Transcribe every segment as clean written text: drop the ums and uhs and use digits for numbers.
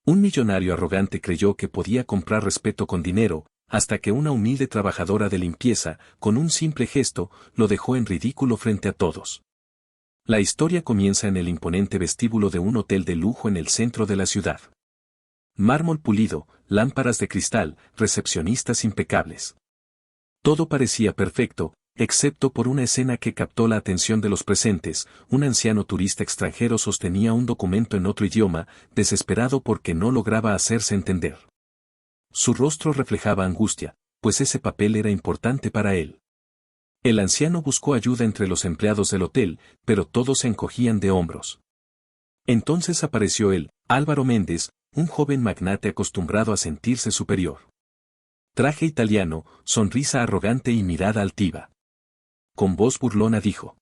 Un millonario arrogante creyó que podía comprar respeto con dinero, hasta que una humilde trabajadora de limpieza, con un simple gesto, lo dejó en ridículo frente a todos. La historia comienza en el imponente vestíbulo de un hotel de lujo en el centro de la ciudad. Mármol pulido, lámparas de cristal, recepcionistas impecables. Todo parecía perfecto, excepto por una escena que captó la atención de los presentes. Un anciano turista extranjero sostenía un documento en otro idioma, desesperado porque no lograba hacerse entender. Su rostro reflejaba angustia, pues ese papel era importante para él. El anciano buscó ayuda entre los empleados del hotel, pero todos se encogían de hombros. Entonces apareció él, Álvaro Méndez, un joven magnate acostumbrado a sentirse superior. Traje italiano, sonrisa arrogante y mirada altiva. Con voz burlona dijo: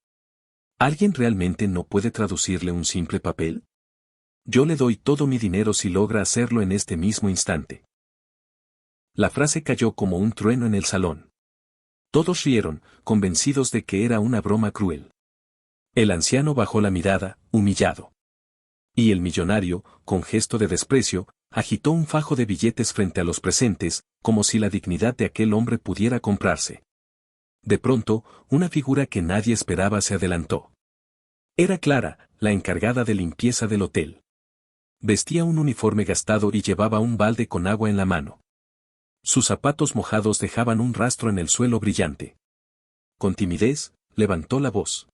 ¿Alguien realmente no puede traducirle un simple papel? Yo le doy todo mi dinero si logra hacerlo en este mismo instante. La frase cayó como un trueno en el salón. Todos rieron, convencidos de que era una broma cruel. El anciano bajó la mirada, humillado. Y el millonario, con gesto de desprecio, agitó un fajo de billetes frente a los presentes, como si la dignidad de aquel hombre pudiera comprarse. De pronto, una figura que nadie esperaba se adelantó. Era Clara, la encargada de limpieza del hotel. Vestía un uniforme gastado y llevaba un balde con agua en la mano. Sus zapatos mojados dejaban un rastro en el suelo brillante. Con timidez, levantó la voz.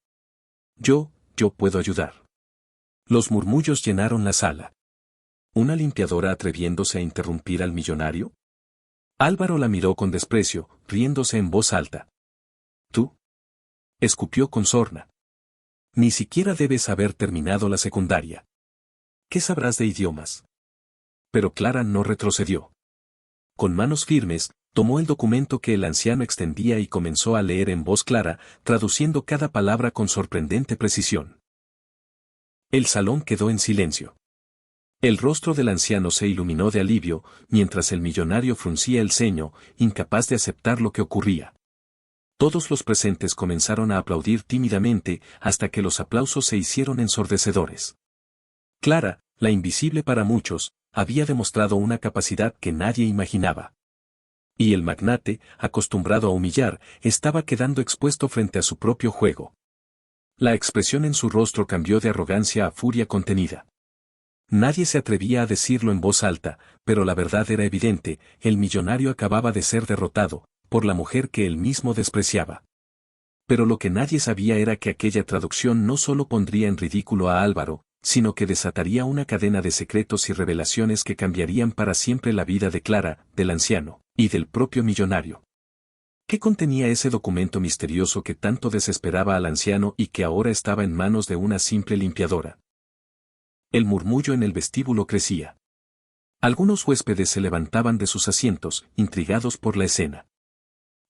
Yo puedo ayudar. Los murmullos llenaron la sala. ¿Una limpiadora atreviéndose a interrumpir al millonario? Álvaro la miró con desprecio, riéndose en voz alta. ¿Tú? Escupió con sorna. Ni siquiera debes haber terminado la secundaria. ¿Qué sabrás de idiomas? Pero Clara no retrocedió. Con manos firmes, tomó el documento que el anciano extendía y comenzó a leer en voz clara, traduciendo cada palabra con sorprendente precisión. El salón quedó en silencio. El rostro del anciano se iluminó de alivio, mientras el millonario fruncía el ceño, incapaz de aceptar lo que ocurría. Todos los presentes comenzaron a aplaudir tímidamente, hasta que los aplausos se hicieron ensordecedores. Clara, la invisible para muchos, había demostrado una capacidad que nadie imaginaba. Y el magnate, acostumbrado a humillar, estaba quedando expuesto frente a su propio juego. La expresión en su rostro cambió de arrogancia a furia contenida. Nadie se atrevía a decirlo en voz alta, pero la verdad era evidente: el millonario acababa de ser derrotado, por la mujer que él mismo despreciaba. Pero lo que nadie sabía era que aquella traducción no solo pondría en ridículo a Álvaro, sino que desataría una cadena de secretos y revelaciones que cambiarían para siempre la vida de Clara, del anciano, y del propio millonario. ¿Qué contenía ese documento misterioso que tanto desesperaba al anciano y que ahora estaba en manos de una simple limpiadora? El murmullo en el vestíbulo crecía. Algunos huéspedes se levantaban de sus asientos, intrigados por la escena.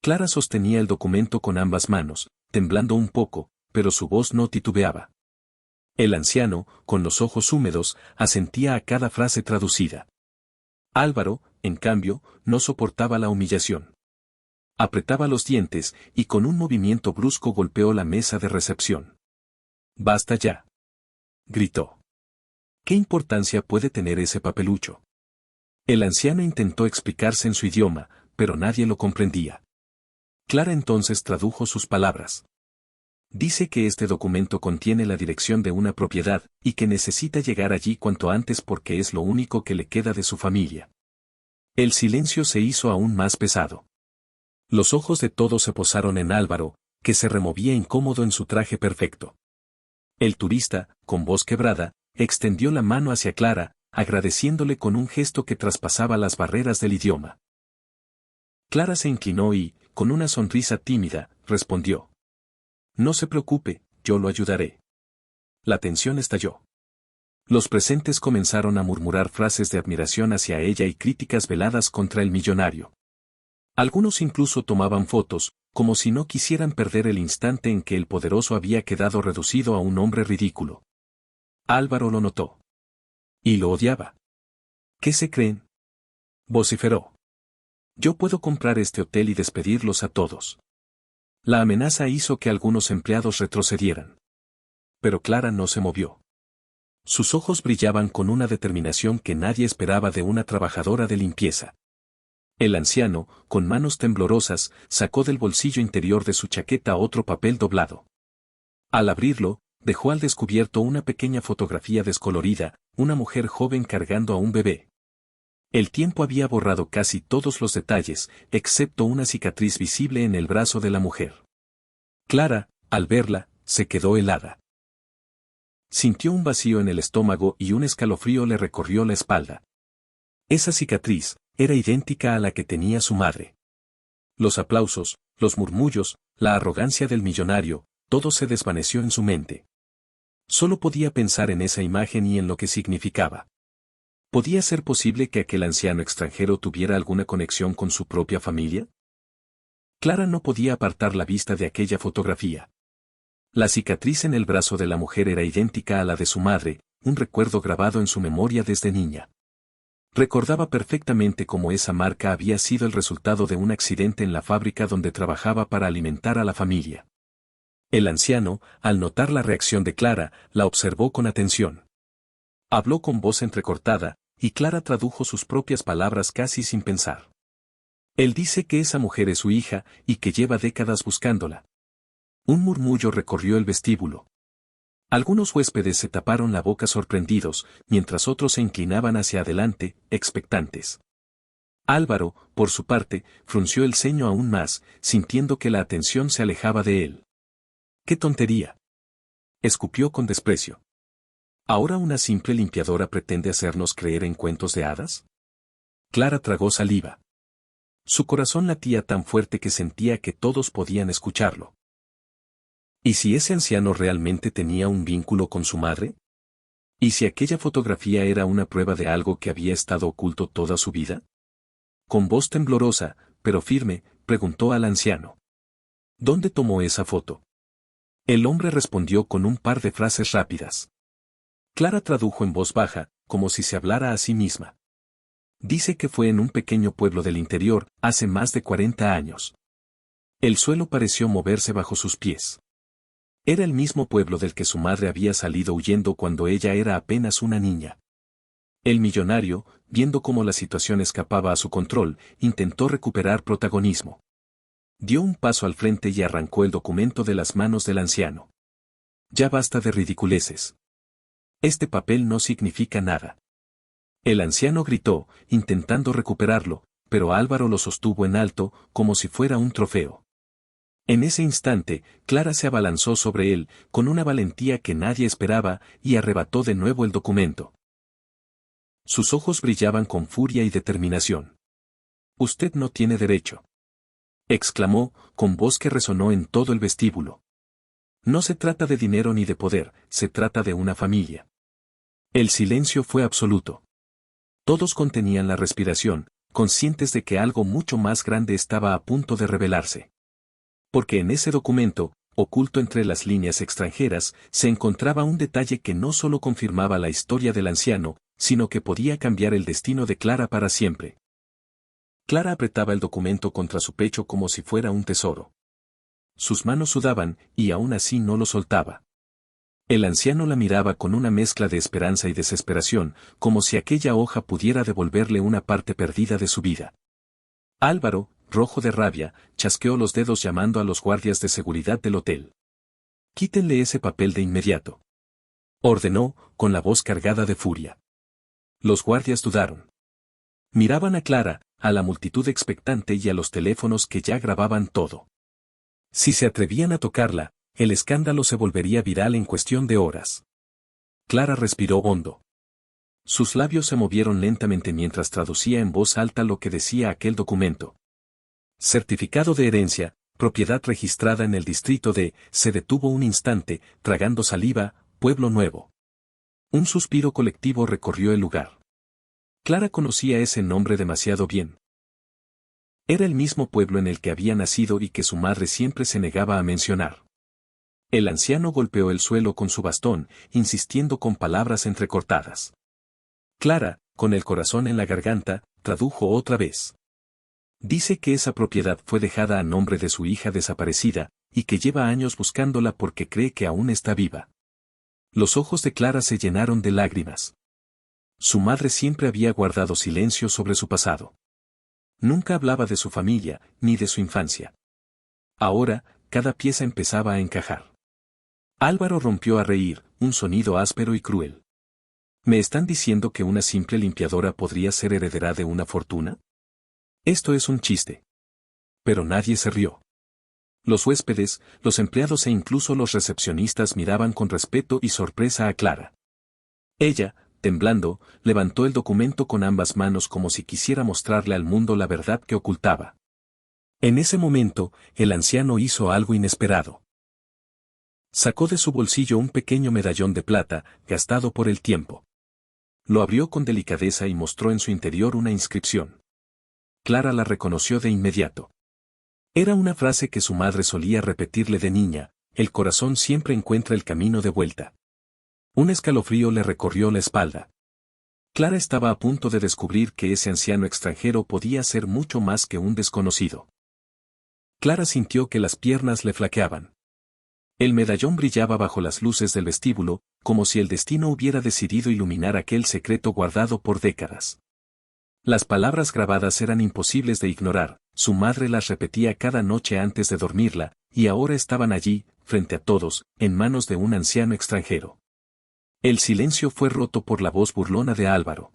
Clara sostenía el documento con ambas manos, temblando un poco, pero su voz no titubeaba. El anciano, con los ojos húmedos, asentía a cada frase traducida. Álvaro, en cambio, no soportaba la humillación. Apretaba los dientes, y con un movimiento brusco golpeó la mesa de recepción. «¡Basta ya!», gritó. «¿Qué importancia puede tener ese papelucho?». El anciano intentó explicarse en su idioma, pero nadie lo comprendía. Clara entonces tradujo sus palabras. Dice que este documento contiene la dirección de una propiedad, y que necesita llegar allí cuanto antes porque es lo único que le queda de su familia. El silencio se hizo aún más pesado. Los ojos de todos se posaron en Álvaro, que se removía incómodo en su traje perfecto. El turista, con voz quebrada, extendió la mano hacia Clara, agradeciéndole con un gesto que traspasaba las barreras del idioma. Clara se inclinó y, con una sonrisa tímida, respondió: «No se preocupe, yo lo ayudaré». La tensión estalló. Los presentes comenzaron a murmurar frases de admiración hacia ella y críticas veladas contra el millonario. Algunos incluso tomaban fotos, como si no quisieran perder el instante en que el poderoso había quedado reducido a un hombre ridículo. Álvaro lo notó. Y lo odiaba. «¿Qué se creen?», vociferó. «Yo puedo comprar este hotel y despedirlos a todos». La amenaza hizo que algunos empleados retrocedieran. Pero Clara no se movió. Sus ojos brillaban con una determinación que nadie esperaba de una trabajadora de limpieza. El anciano, con manos temblorosas, sacó del bolsillo interior de su chaqueta otro papel doblado. Al abrirlo, dejó al descubierto una pequeña fotografía descolorida, una mujer joven cargando a un bebé. El tiempo había borrado casi todos los detalles, excepto una cicatriz visible en el brazo de la mujer. Clara, al verla, se quedó helada. Sintió un vacío en el estómago y un escalofrío le recorrió la espalda. Esa cicatriz era idéntica a la que tenía su madre. Los aplausos, los murmullos, la arrogancia del millonario, todo se desvaneció en su mente. Solo podía pensar en esa imagen y en lo que significaba. ¿Podía ser posible que aquel anciano extranjero tuviera alguna conexión con su propia familia? Clara no podía apartar la vista de aquella fotografía. La cicatriz en el brazo de la mujer era idéntica a la de su madre, un recuerdo grabado en su memoria desde niña. Recordaba perfectamente cómo esa marca había sido el resultado de un accidente en la fábrica donde trabajaba para alimentar a la familia. El anciano, al notar la reacción de Clara, la observó con atención. Habló con voz entrecortada, y Clara tradujo sus propias palabras casi sin pensar. Él dice que esa mujer es su hija y que lleva décadas buscándola. Un murmullo recorrió el vestíbulo. Algunos huéspedes se taparon la boca sorprendidos, mientras otros se inclinaban hacia adelante, expectantes. Álvaro, por su parte, frunció el ceño aún más, sintiendo que la atención se alejaba de él. ¡Qué tontería! Escupió con desprecio. ¿Ahora una simple limpiadora pretende hacernos creer en cuentos de hadas? Clara tragó saliva. Su corazón latía tan fuerte que sentía que todos podían escucharlo. ¿Y si ese anciano realmente tenía un vínculo con su madre? ¿Y si aquella fotografía era una prueba de algo que había estado oculto toda su vida? Con voz temblorosa, pero firme, preguntó al anciano. ¿Dónde tomó esa foto? El hombre respondió con un par de frases rápidas. Clara tradujo en voz baja, como si se hablara a sí misma. Dice que fue en un pequeño pueblo del interior, hace más de 40 años. El suelo pareció moverse bajo sus pies. Era el mismo pueblo del que su madre había salido huyendo cuando ella era apenas una niña. El millonario, viendo cómo la situación escapaba a su control, intentó recuperar protagonismo. Dio un paso al frente y arrancó el documento de las manos del anciano. Ya basta de ridiculeces. Este papel no significa nada. El anciano gritó, intentando recuperarlo, pero Álvaro lo sostuvo en alto, como si fuera un trofeo. En ese instante, Clara se abalanzó sobre él, con una valentía que nadie esperaba, y arrebató de nuevo el documento. Sus ojos brillaban con furia y determinación. «Usted no tiene derecho», exclamó, con voz que resonó en todo el vestíbulo. «No se trata de dinero ni de poder, se trata de una familia». El silencio fue absoluto. Todos contenían la respiración, conscientes de que algo mucho más grande estaba a punto de revelarse. Porque en ese documento, oculto entre las líneas extranjeras, se encontraba un detalle que no solo confirmaba la historia del anciano, sino que podía cambiar el destino de Clara para siempre. Clara apretaba el documento contra su pecho como si fuera un tesoro. Sus manos sudaban, y aún así no lo soltaba. El anciano la miraba con una mezcla de esperanza y desesperación, como si aquella hoja pudiera devolverle una parte perdida de su vida. Álvaro, rojo de rabia, chasqueó los dedos llamando a los guardias de seguridad del hotel. «Quítenle ese papel de inmediato», ordenó, con la voz cargada de furia. Los guardias dudaron. Miraban a Clara, a la multitud expectante y a los teléfonos que ya grababan todo. Si se atrevían a tocarla, el escándalo se volvería viral en cuestión de horas. Clara respiró hondo. Sus labios se movieron lentamente mientras traducía en voz alta lo que decía aquel documento. Certificado de herencia, propiedad registrada en el distrito de, se detuvo un instante, tragando saliva, Pueblo Nuevo. Un suspiro colectivo recorrió el lugar. Clara conocía ese nombre demasiado bien. Era el mismo pueblo en el que había nacido y que su madre siempre se negaba a mencionar. El anciano golpeó el suelo con su bastón, insistiendo con palabras entrecortadas. Clara, con el corazón en la garganta, tradujo otra vez. Dice que esa propiedad fue dejada a nombre de su hija desaparecida, y que lleva años buscándola porque cree que aún está viva. Los ojos de Clara se llenaron de lágrimas. Su madre siempre había guardado silencio sobre su pasado. Nunca hablaba de su familia, ni de su infancia. Ahora, cada pieza empezaba a encajar. Álvaro rompió a reír, un sonido áspero y cruel. ¿Me están diciendo que una simple limpiadora podría ser heredera de una fortuna? Esto es un chiste. Pero nadie se rió. Los huéspedes, los empleados e incluso los recepcionistas miraban con respeto y sorpresa a Clara. Ella, temblando, levantó el documento con ambas manos como si quisiera mostrarle al mundo la verdad que ocultaba. En ese momento, el anciano hizo algo inesperado. Sacó de su bolsillo un pequeño medallón de plata, gastado por el tiempo. Lo abrió con delicadeza y mostró en su interior una inscripción. Clara la reconoció de inmediato. Era una frase que su madre solía repetirle de niña: el corazón siempre encuentra el camino de vuelta. Un escalofrío le recorrió la espalda. Clara estaba a punto de descubrir que ese anciano extranjero podía ser mucho más que un desconocido. Clara sintió que las piernas le flaqueaban. El medallón brillaba bajo las luces del vestíbulo, como si el destino hubiera decidido iluminar aquel secreto guardado por décadas. Las palabras grabadas eran imposibles de ignorar, su madre las repetía cada noche antes de dormirla, y ahora estaban allí, frente a todos, en manos de un anciano extranjero. El silencio fue roto por la voz burlona de Álvaro.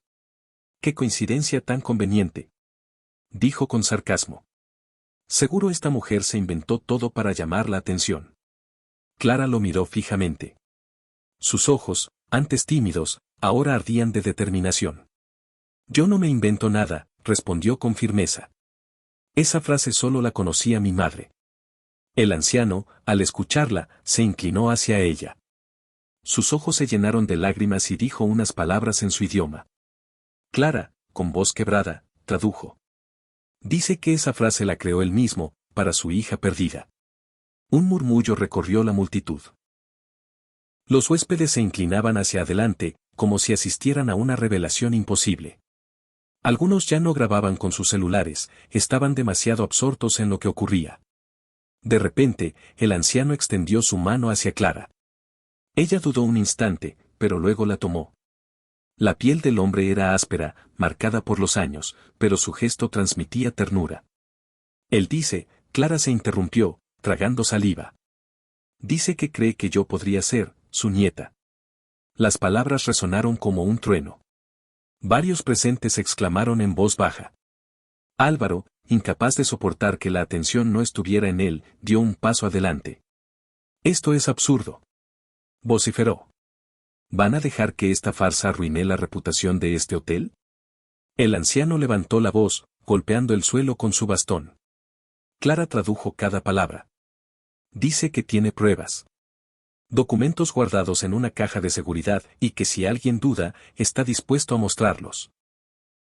«¡Qué coincidencia tan conveniente!», dijo con sarcasmo. «Seguro esta mujer se inventó todo para llamar la atención». Clara lo miró fijamente. Sus ojos, antes tímidos, ahora ardían de determinación. «Yo no me invento nada», respondió con firmeza. Esa frase solo la conocía mi madre. El anciano, al escucharla, se inclinó hacia ella. Sus ojos se llenaron de lágrimas y dijo unas palabras en su idioma. Clara, con voz quebrada, tradujo. Dice que esa frase la creó él mismo, para su hija perdida. Un murmullo recorrió la multitud. Los huéspedes se inclinaban hacia adelante, como si asistieran a una revelación imposible. Algunos ya no grababan con sus celulares, estaban demasiado absortos en lo que ocurría. De repente, el anciano extendió su mano hacia Clara. Ella dudó un instante, pero luego la tomó. La piel del hombre era áspera, marcada por los años, pero su gesto transmitía ternura. Él dice, Clara se interrumpió, tragando saliva. Dice que cree que yo podría ser su nieta. Las palabras resonaron como un trueno. Varios presentes exclamaron en voz baja. Álvaro, incapaz de soportar que la atención no estuviera en él, dio un paso adelante. «Esto es absurdo», vociferó. ¿Van a dejar que esta farsa arruine la reputación de este hotel? El anciano levantó la voz, golpeando el suelo con su bastón. Clara tradujo cada palabra. Dice que tiene pruebas. Documentos guardados en una caja de seguridad y que si alguien duda, está dispuesto a mostrarlos.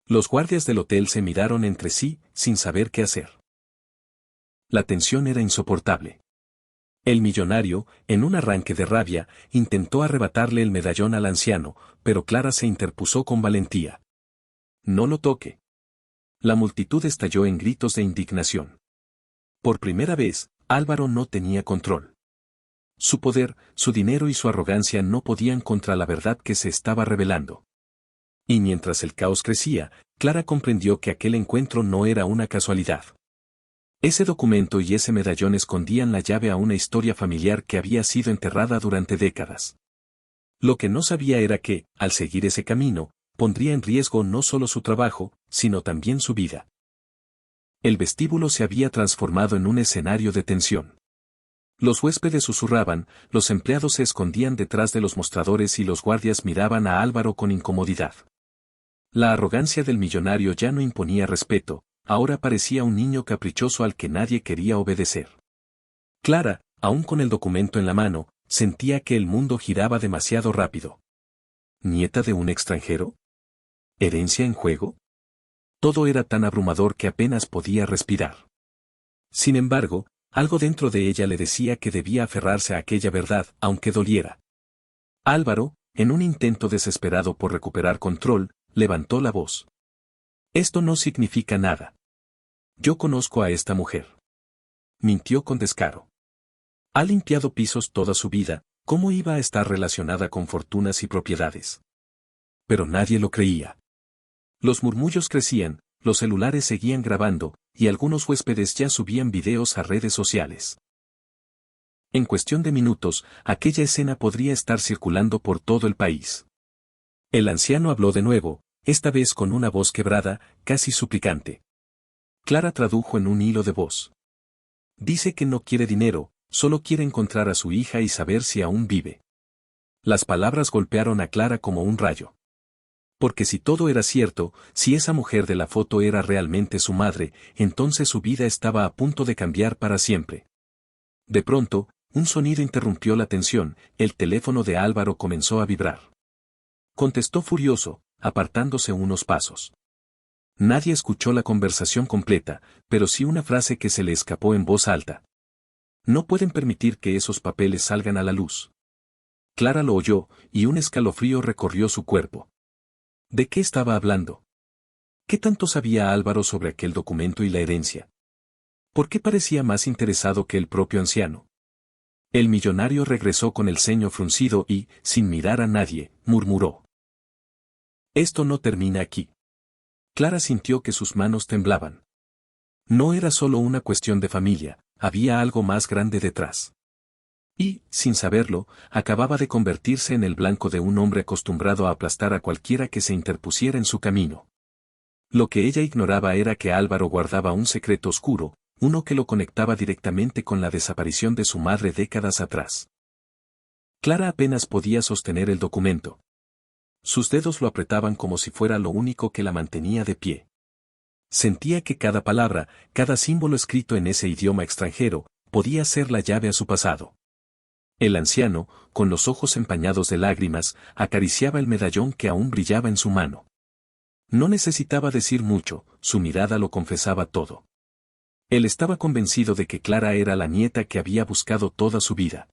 Los guardias del hotel se miraron entre sí, sin saber qué hacer. La tensión era insoportable. El millonario, en un arranque de rabia, intentó arrebatarle el medallón al anciano, pero Clara se interpuso con valentía. «No lo toque». La multitud estalló en gritos de indignación. Por primera vez, Álvaro no tenía control. Su poder, su dinero y su arrogancia no podían contra la verdad que se estaba revelando. Y mientras el caos crecía, Clara comprendió que aquel encuentro no era una casualidad. Ese documento y ese medallón escondían la llave a una historia familiar que había sido enterrada durante décadas. Lo que no sabía era que, al seguir ese camino, pondría en riesgo no solo su trabajo, sino también su vida. El vestíbulo se había transformado en un escenario de tensión. Los huéspedes susurraban, los empleados se escondían detrás de los mostradores y los guardias miraban a Álvaro con incomodidad. La arrogancia del millonario ya no imponía respeto, ahora parecía un niño caprichoso al que nadie quería obedecer. Clara, aún con el documento en la mano, sentía que el mundo giraba demasiado rápido. ¿Nieta de un extranjero? ¿Herencia en juego? Todo era tan abrumador que apenas podía respirar. Sin embargo, algo dentro de ella le decía que debía aferrarse a aquella verdad, aunque doliera. Álvaro, en un intento desesperado por recuperar control, levantó la voz. «Esto no significa nada. Yo conozco a esta mujer». Mintió con descaro. Ha limpiado pisos toda su vida, ¿Cómo iba a estar relacionada con fortunas y propiedades? Pero nadie lo creía. Los murmullos crecían, los celulares seguían grabando, y algunos huéspedes ya subían videos a redes sociales. En cuestión de minutos, aquella escena podría estar circulando por todo el país. El anciano habló de nuevo, esta vez con una voz quebrada, casi suplicante. Clara tradujo en un hilo de voz. Dice que no quiere dinero, solo quiere encontrar a su hija y saber si aún vive. Las palabras golpearon a Clara como un rayo. Porque si todo era cierto, si esa mujer de la foto era realmente su madre, entonces su vida estaba a punto de cambiar para siempre. De pronto, un sonido interrumpió la tensión, el teléfono de Álvaro comenzó a vibrar. Contestó furioso, apartándose unos pasos. Nadie escuchó la conversación completa, pero sí una frase que se le escapó en voz alta. No pueden permitir que esos papeles salgan a la luz. Clara lo oyó, y un escalofrío recorrió su cuerpo. ¿De qué estaba hablando? ¿Qué tanto sabía Álvaro sobre aquel documento y la herencia? ¿Por qué parecía más interesado que el propio anciano? El millonario regresó con el ceño fruncido y, sin mirar a nadie, murmuró. Esto no termina aquí. Clara sintió que sus manos temblaban. No era solo una cuestión de familia, había algo más grande detrás. Y, sin saberlo, acababa de convertirse en el blanco de un hombre acostumbrado a aplastar a cualquiera que se interpusiera en su camino. Lo que ella ignoraba era que Álvaro guardaba un secreto oscuro, uno que lo conectaba directamente con la desaparición de su madre décadas atrás. Clara apenas podía sostener el documento. Sus dedos lo apretaban como si fuera lo único que la mantenía de pie. Sentía que cada palabra, cada símbolo escrito en ese idioma extranjero, podía ser la llave a su pasado. El anciano, con los ojos empañados de lágrimas, acariciaba el medallón que aún brillaba en su mano. No necesitaba decir mucho, su mirada lo confesaba todo. Él estaba convencido de que Clara era la nieta que había buscado toda su vida.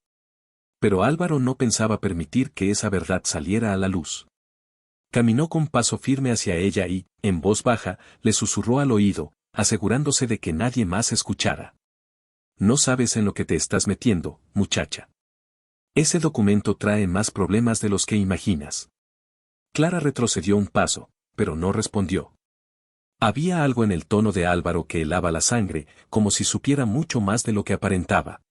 Pero Álvaro no pensaba permitir que esa verdad saliera a la luz. Caminó con paso firme hacia ella y, en voz baja, le susurró al oído, asegurándose de que nadie más escuchara. No sabes en lo que te estás metiendo, muchacha. Ese documento trae más problemas de los que imaginas. Clara retrocedió un paso, pero no respondió. Había algo en el tono de Álvaro que helaba la sangre, como si supiera mucho más de lo que aparentaba.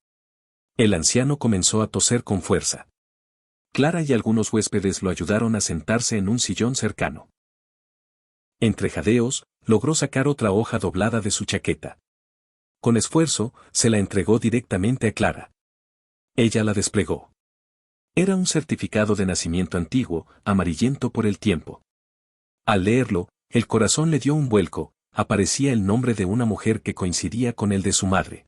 El anciano comenzó a toser con fuerza. Clara y algunos huéspedes lo ayudaron a sentarse en un sillón cercano. Entre jadeos, logró sacar otra hoja doblada de su chaqueta. Con esfuerzo, se la entregó directamente a Clara. Ella la desplegó. Era un certificado de nacimiento antiguo, amarillento por el tiempo. Al leerlo, el corazón le dio un vuelco, aparecía el nombre de una mujer que coincidía con el de su madre.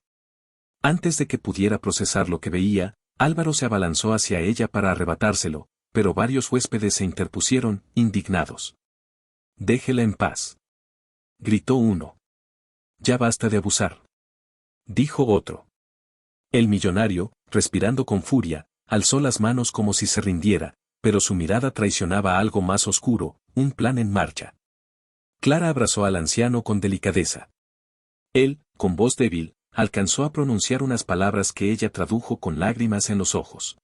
Antes de que pudiera procesar lo que veía, Álvaro se abalanzó hacia ella para arrebatárselo, pero varios huéspedes se interpusieron, indignados. «Déjela en paz», gritó uno. «Ya basta de abusar», dijo otro. El millonario, respirando con furia, alzó las manos como si se rindiera, pero su mirada traicionaba algo más oscuro, un plan en marcha. Clara abrazó al anciano con delicadeza. Él, con voz débil, alcanzó a pronunciar unas palabras que ella tradujo con lágrimas en los ojos.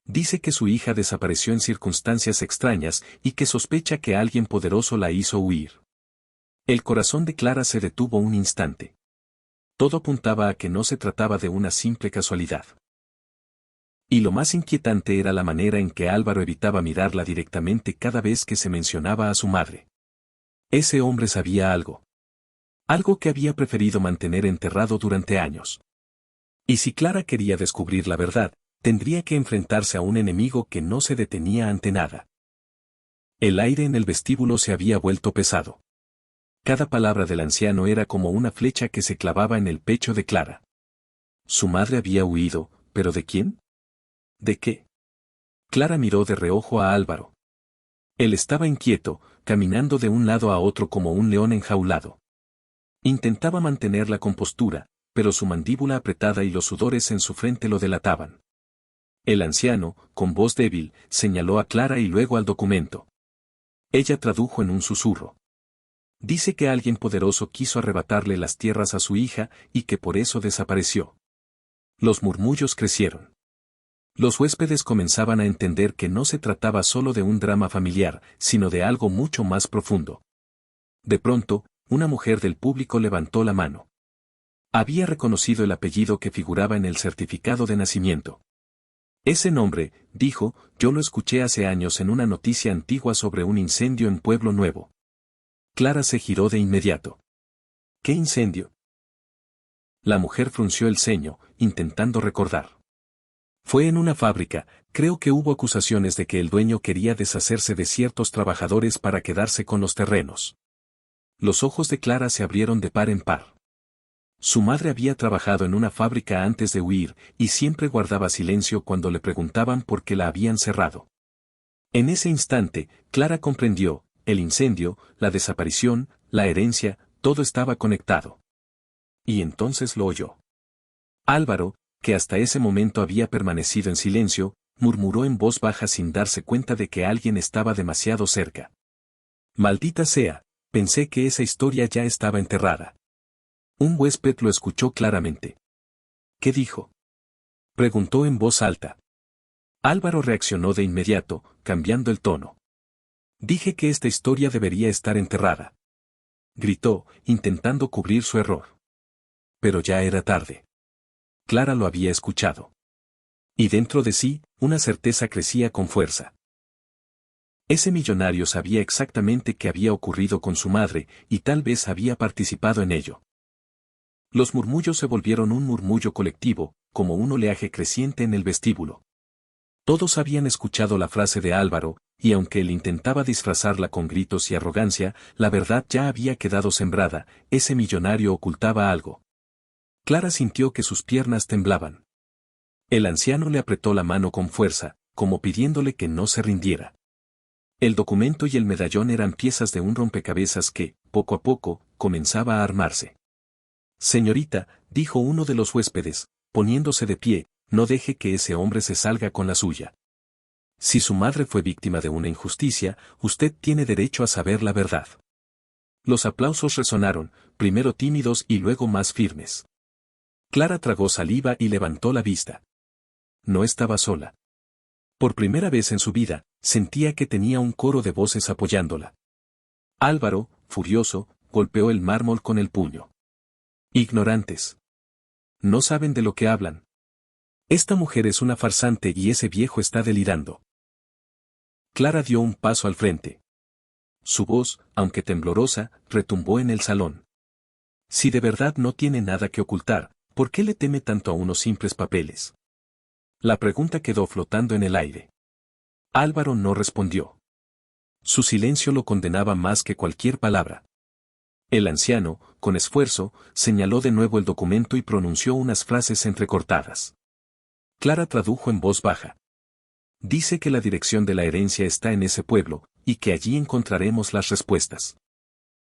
Dice que su hija desapareció en circunstancias extrañas y que sospecha que alguien poderoso la hizo huir. El corazón de Clara se detuvo un instante. Todo apuntaba a que no se trataba de una simple casualidad. Y lo más inquietante era la manera en que Álvaro evitaba mirarla directamente cada vez que se mencionaba a su madre. Ese hombre sabía algo. Algo que había preferido mantener enterrado durante años. Y si Clara quería descubrir la verdad, tendría que enfrentarse a un enemigo que no se detenía ante nada. El aire en el vestíbulo se había vuelto pesado. Cada palabra del anciano era como una flecha que se clavaba en el pecho de Clara. Su madre había huido, ¿pero de quién? ¿De qué? Clara miró de reojo a Álvaro. Él estaba inquieto, caminando de un lado a otro como un león enjaulado. Intentaba mantener la compostura, pero su mandíbula apretada y los sudores en su frente lo delataban. El anciano, con voz débil, señaló a Clara y luego al documento. Ella tradujo en un susurro. Dice que alguien poderoso quiso arrebatarle las tierras a su hija y que por eso desapareció. Los murmullos crecieron. Los huéspedes comenzaban a entender que no se trataba solo de un drama familiar, sino de algo mucho más profundo. De pronto, una mujer del público levantó la mano. Había reconocido el apellido que figuraba en el certificado de nacimiento. Ese nombre, dijo, yo lo escuché hace años en una noticia antigua sobre un incendio en Pueblo Nuevo. Clara se giró de inmediato. ¿Qué incendio? La mujer frunció el ceño, intentando recordar. Fue en una fábrica, creo que hubo acusaciones de que el dueño quería deshacerse de ciertos trabajadores para quedarse con los terrenos. Los ojos de Clara se abrieron de par en par. Su madre había trabajado en una fábrica antes de huir, y siempre guardaba silencio cuando le preguntaban por qué la habían cerrado. En ese instante, Clara comprendió, el incendio, la desaparición, la herencia, todo estaba conectado. Y entonces lo oyó. Álvaro, que hasta ese momento había permanecido en silencio, murmuró en voz baja sin darse cuenta de que alguien estaba demasiado cerca. Maldita sea, pensé que esa historia ya estaba enterrada. Un huésped lo escuchó claramente. ¿Qué dijo? Preguntó en voz alta. Álvaro reaccionó de inmediato, cambiando el tono. Dije que esta historia debería estar enterrada. Gritó, intentando cubrir su error. Pero ya era tarde. Clara lo había escuchado. Y dentro de sí, una certeza crecía con fuerza. Ese millonario sabía exactamente qué había ocurrido con su madre, y tal vez había participado en ello. Los murmullos se volvieron un murmullo colectivo, como un oleaje creciente en el vestíbulo. Todos habían escuchado la frase de Álvaro, y aunque él intentaba disfrazarla con gritos y arrogancia, la verdad ya había quedado sembrada, ese millonario ocultaba algo. Clara sintió que sus piernas temblaban. El anciano le apretó la mano con fuerza, como pidiéndole que no se rindiera. El documento y el medallón eran piezas de un rompecabezas que, poco a poco, comenzaba a armarse. Señorita, dijo uno de los huéspedes, poniéndose de pie, no deje que ese hombre se salga con la suya. Si su madre fue víctima de una injusticia, usted tiene derecho a saber la verdad. Los aplausos resonaron, primero tímidos y luego más firmes. Clara tragó saliva y levantó la vista. No estaba sola. Por primera vez en su vida, sentía que tenía un coro de voces apoyándola. Álvaro, furioso, golpeó el mármol con el puño. Ignorantes. No saben de lo que hablan. Esta mujer es una farsante y ese viejo está delirando. Clara dio un paso al frente. Su voz, aunque temblorosa, retumbó en el salón. Si de verdad no tiene nada que ocultar, ¿por qué le teme tanto a unos simples papeles? La pregunta quedó flotando en el aire. Álvaro no respondió. Su silencio lo condenaba más que cualquier palabra. El anciano, con esfuerzo, señaló de nuevo el documento y pronunció unas frases entrecortadas. Clara tradujo en voz baja. Dice que la dirección de la herencia está en ese pueblo, y que allí encontraremos las respuestas.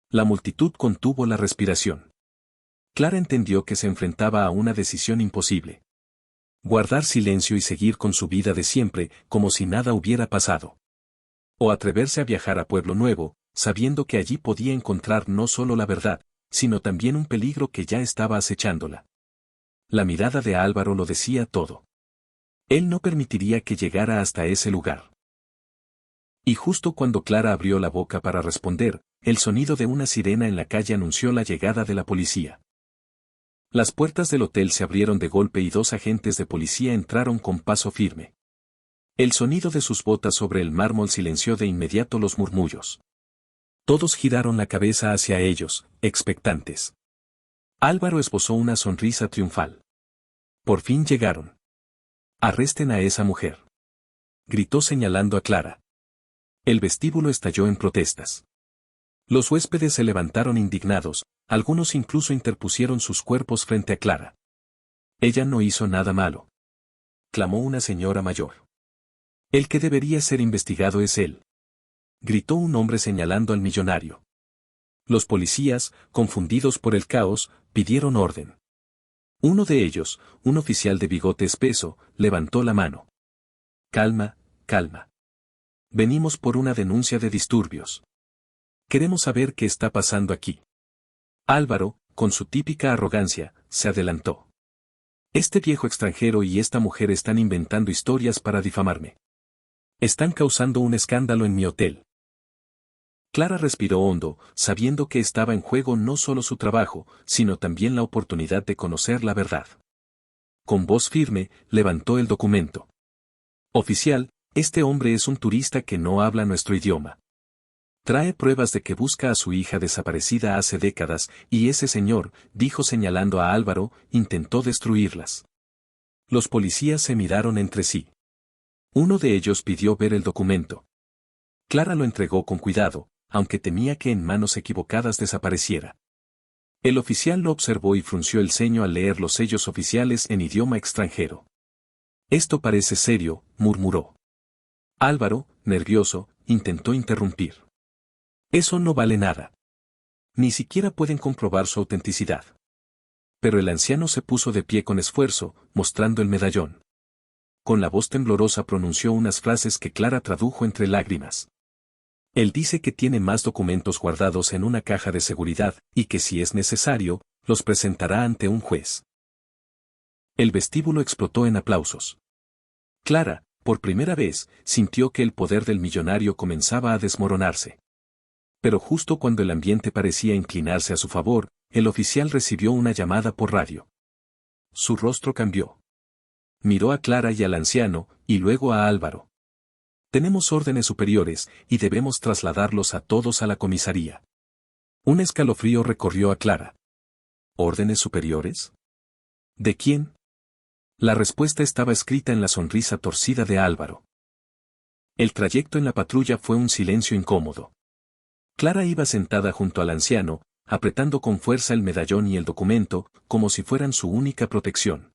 La multitud contuvo la respiración. Clara entendió que se enfrentaba a una decisión imposible. Guardar silencio y seguir con su vida de siempre, como si nada hubiera pasado. O atreverse a viajar a Pueblo Nuevo, sabiendo que allí podía encontrar no solo la verdad, sino también un peligro que ya estaba acechándola. La mirada de Álvaro lo decía todo. Él no permitiría que llegara hasta ese lugar. Y justo cuando Clara abrió la boca para responder, el sonido de una sirena en la calle anunció la llegada de la policía. Las puertas del hotel se abrieron de golpe y 2 agentes de policía entraron con paso firme. El sonido de sus botas sobre el mármol silenció de inmediato los murmullos. Todos giraron la cabeza hacia ellos, expectantes. Álvaro esbozó una sonrisa triunfal. Por fin llegaron. Arresten a esa mujer. Gritó señalando a Clara. El vestíbulo estalló en protestas. Los huéspedes se levantaron indignados, algunos incluso interpusieron sus cuerpos frente a Clara. Ella no hizo nada malo. Clamó una señora mayor. El que debería ser investigado es él. Gritó un hombre señalando al millonario. Los policías, confundidos por el caos, pidieron orden. Uno de ellos, un oficial de bigote espeso, levantó la mano. Calma, calma. Venimos por una denuncia de disturbios. Queremos saber qué está pasando aquí. Álvaro, con su típica arrogancia, se adelantó. Este viejo extranjero y esta mujer están inventando historias para difamarme. Están causando un escándalo en mi hotel. Clara respiró hondo, sabiendo que estaba en juego no solo su trabajo, sino también la oportunidad de conocer la verdad. Con voz firme, levantó el documento. Oficial, este hombre es un turista que no habla nuestro idioma. Trae pruebas de que busca a su hija desaparecida hace décadas, y ese señor, dijo señalando a Álvaro, intentó destruirlas. Los policías se miraron entre sí. Uno de ellos pidió ver el documento. Clara lo entregó con cuidado, aunque temía que en manos equivocadas desapareciera. El oficial lo observó y frunció el ceño al leer los sellos oficiales en idioma extranjero. Esto parece serio, murmuró. Álvaro, nervioso, intentó interrumpir. Eso no vale nada. Ni siquiera pueden comprobar su autenticidad. Pero el anciano se puso de pie con esfuerzo, mostrando el medallón. Con la voz temblorosa pronunció unas frases que Clara tradujo entre lágrimas. Él dice que tiene más documentos guardados en una caja de seguridad, y que si es necesario, los presentará ante un juez. El vestíbulo explotó en aplausos. Clara, por primera vez, sintió que el poder del millonario comenzaba a desmoronarse. Pero justo cuando el ambiente parecía inclinarse a su favor, el oficial recibió una llamada por radio. Su rostro cambió. Miró a Clara y al anciano, y luego a Álvaro. Tenemos órdenes superiores, y debemos trasladarlos a todos a la comisaría. Un escalofrío recorrió a Clara. ¿Órdenes superiores? ¿De quién? La respuesta estaba escrita en la sonrisa torcida de Álvaro. El trayecto en la patrulla fue un silencio incómodo. Clara iba sentada junto al anciano, apretando con fuerza el medallón y el documento, como si fueran su única protección.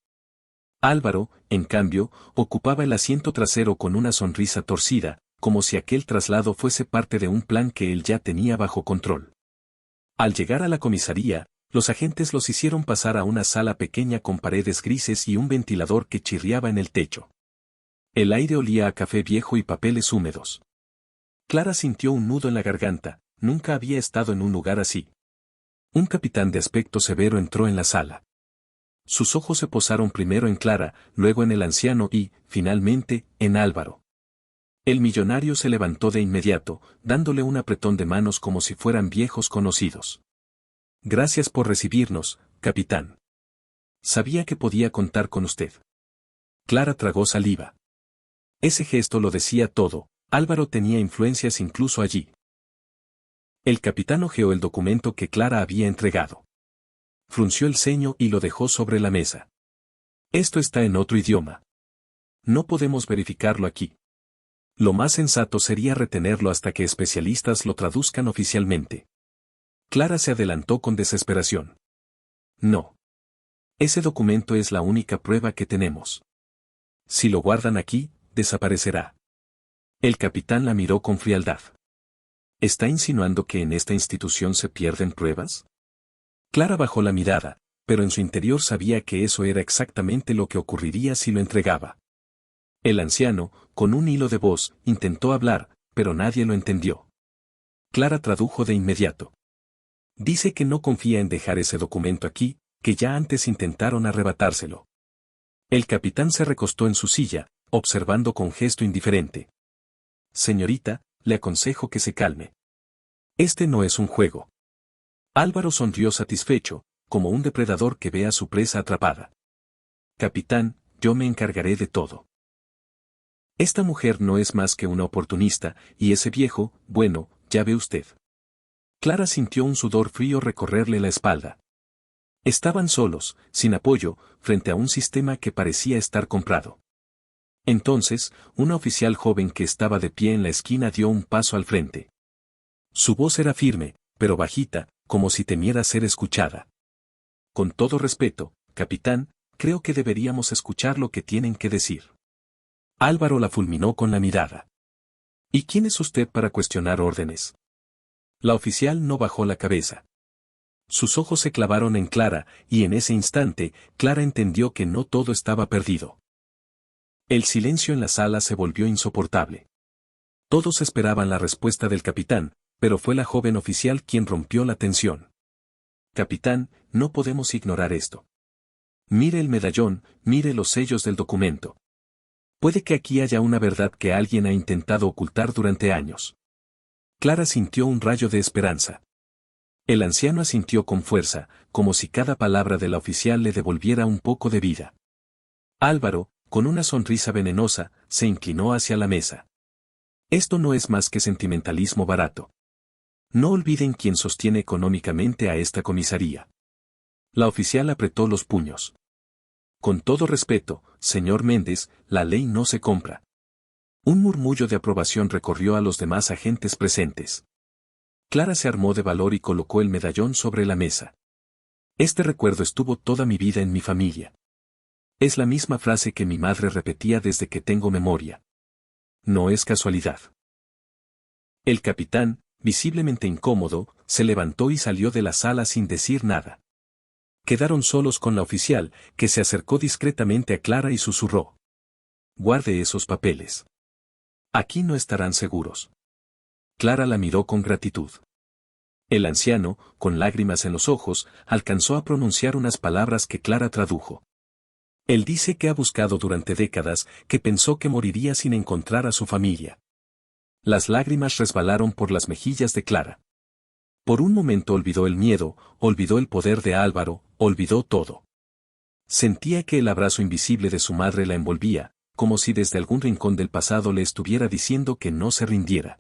Álvaro, en cambio, ocupaba el asiento trasero con una sonrisa torcida, como si aquel traslado fuese parte de un plan que él ya tenía bajo control. Al llegar a la comisaría, los agentes los hicieron pasar a una sala pequeña con paredes grises y un ventilador que chirriaba en el techo. El aire olía a café viejo y papeles húmedos. Clara sintió un nudo en la garganta, nunca había estado en un lugar así. Un capitán de aspecto severo entró en la sala. Sus ojos se posaron primero en Clara, luego en el anciano y, finalmente, en Álvaro. El millonario se levantó de inmediato, dándole un apretón de manos como si fueran viejos conocidos. Gracias por recibirnos, capitán. Sabía que podía contar con usted. Clara tragó saliva. Ese gesto lo decía todo, Álvaro tenía influencias incluso allí. El capitán hojeó el documento que Clara había entregado. Frunció el ceño y lo dejó sobre la mesa. Esto está en otro idioma. No podemos verificarlo aquí. Lo más sensato sería retenerlo hasta que especialistas lo traduzcan oficialmente. Clara se adelantó con desesperación. No. Ese documento es la única prueba que tenemos. Si lo guardan aquí, desaparecerá. El capitán la miró con frialdad. ¿Está insinuando que en esta institución se pierden pruebas? Clara bajó la mirada, pero en su interior sabía que eso era exactamente lo que ocurriría si lo entregaba. El anciano, con un hilo de voz, intentó hablar, pero nadie lo entendió. Clara tradujo de inmediato. Dice que no confía en dejar ese documento aquí, que ya antes intentaron arrebatárselo. El capitán se recostó en su silla, observando con gesto indiferente. Señorita, le aconsejo que se calme. Este no es un juego. Álvaro sonrió satisfecho, como un depredador que ve a su presa atrapada. Capitán, yo me encargaré de todo. Esta mujer no es más que una oportunista, y ese viejo, bueno, ya ve usted. Clara sintió un sudor frío recorrerle la espalda. Estaban solos, sin apoyo, frente a un sistema que parecía estar comprado. Entonces, una oficial joven que estaba de pie en la esquina dio un paso al frente. Su voz era firme, pero bajita, como si temiera ser escuchada. Con todo respeto, capitán, creo que deberíamos escuchar lo que tienen que decir. Álvaro la fulminó con la mirada. ¿Y quién es usted para cuestionar órdenes? La oficial no bajó la cabeza. Sus ojos se clavaron en Clara, y en ese instante, Clara entendió que no todo estaba perdido. El silencio en la sala se volvió insoportable. Todos esperaban la respuesta del capitán, pero fue la joven oficial quien rompió la tensión. Capitán, no podemos ignorar esto. Mire el medallón, mire los sellos del documento. Puede que aquí haya una verdad que alguien ha intentado ocultar durante años. Clara sintió un rayo de esperanza. El anciano asintió con fuerza, como si cada palabra de la oficial le devolviera un poco de vida. Álvaro, con una sonrisa venenosa, se inclinó hacia la mesa. Esto no es más que sentimentalismo barato. No olviden quién sostiene económicamente a esta comisaría. La oficial apretó los puños. Con todo respeto, señor Méndez, la ley no se compra. Un murmullo de aprobación recorrió a los demás agentes presentes. Clara se armó de valor y colocó el medallón sobre la mesa. Este recuerdo estuvo toda mi vida en mi familia. Es la misma frase que mi madre repetía desde que tengo memoria. No es casualidad. El capitán, visiblemente incómodo, se levantó y salió de la sala sin decir nada. Quedaron solos con la oficial, que se acercó discretamente a Clara y susurró. Guarde esos papeles. Aquí no estarán seguros. Clara la miró con gratitud. El anciano, con lágrimas en los ojos, alcanzó a pronunciar unas palabras que Clara tradujo. Él dice que ha buscado durante décadas, que pensó que moriría sin encontrar a su familia. Las lágrimas resbalaron por las mejillas de Clara. Por un momento olvidó el miedo, olvidó el poder de Álvaro, olvidó todo. Sentía que el abrazo invisible de su madre la envolvía, como si desde algún rincón del pasado le estuviera diciendo que no se rindiera.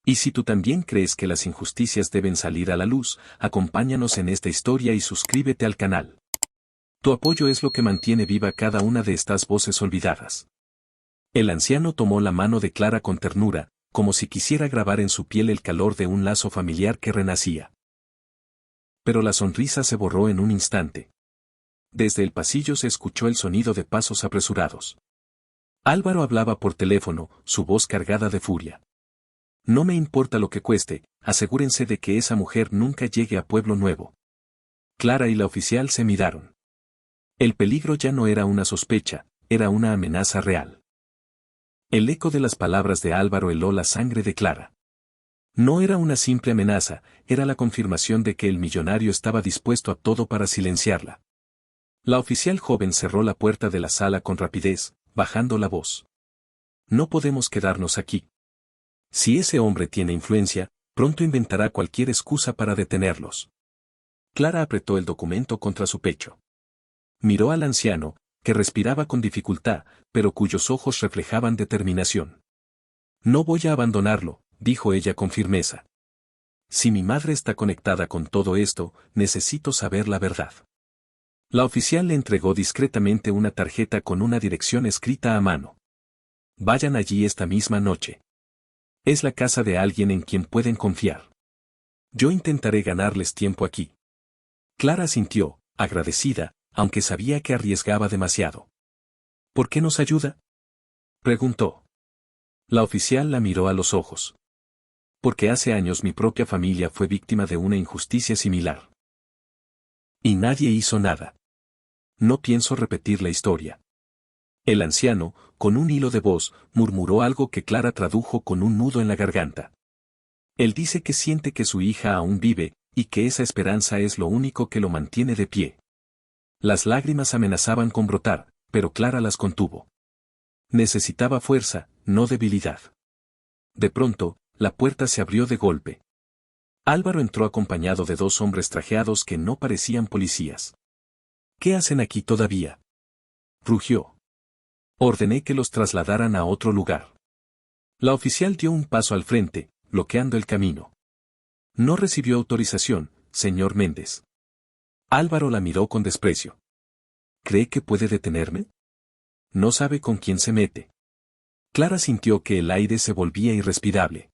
Y si tú también crees que las injusticias deben salir a la luz, acompáñanos en esta historia y suscríbete al canal. Tu apoyo es lo que mantiene viva cada una de estas voces olvidadas. El anciano tomó la mano de Clara con ternura, como si quisiera grabar en su piel el calor de un lazo familiar que renacía. Pero la sonrisa se borró en un instante. Desde el pasillo se escuchó el sonido de pasos apresurados. Álvaro hablaba por teléfono, su voz cargada de furia. No me importa lo que cueste, asegúrense de que esa mujer nunca llegue a Pueblo Nuevo. Clara y la oficial se miraron. El peligro ya no era una sospecha, era una amenaza real. El eco de las palabras de Álvaro heló la sangre de Clara. No era una simple amenaza, era la confirmación de que el millonario estaba dispuesto a todo para silenciarla. La oficial joven cerró la puerta de la sala con rapidez, bajando la voz. No podemos quedarnos aquí. Si ese hombre tiene influencia, pronto inventará cualquier excusa para detenerlos. Clara apretó el documento contra su pecho. Miró al anciano, que respiraba con dificultad, pero cuyos ojos reflejaban determinación. No voy a abandonarlo, dijo ella con firmeza. Si mi madre está conectada con todo esto, necesito saber la verdad. La oficial le entregó discretamente una tarjeta con una dirección escrita a mano. Vayan allí esta misma noche. Es la casa de alguien en quien pueden confiar. Yo intentaré ganarles tiempo aquí. Clara sintió, agradecida, aunque sabía que arriesgaba demasiado. ¿Por qué nos ayuda?, preguntó. La oficial la miró a los ojos. Porque hace años mi propia familia fue víctima de una injusticia similar. Y nadie hizo nada. No pienso repetir la historia. El anciano, con un hilo de voz, murmuró algo que Clara tradujo con un nudo en la garganta. Él dice que siente que su hija aún vive, y que esa esperanza es lo único que lo mantiene de pie. Las lágrimas amenazaban con brotar, pero Clara las contuvo. Necesitaba fuerza, no debilidad. De pronto, la puerta se abrió de golpe. Álvaro entró acompañado de dos hombres trajeados que no parecían policías. ¿Qué hacen aquí todavía?, rugió. Ordené que los trasladaran a otro lugar. La oficial dio un paso al frente, bloqueando el camino. No recibió autorización, señor Méndez. Álvaro la miró con desprecio. ¿Cree que puede detenerme? No sabe con quién se mete. Clara sintió que el aire se volvía irrespirable.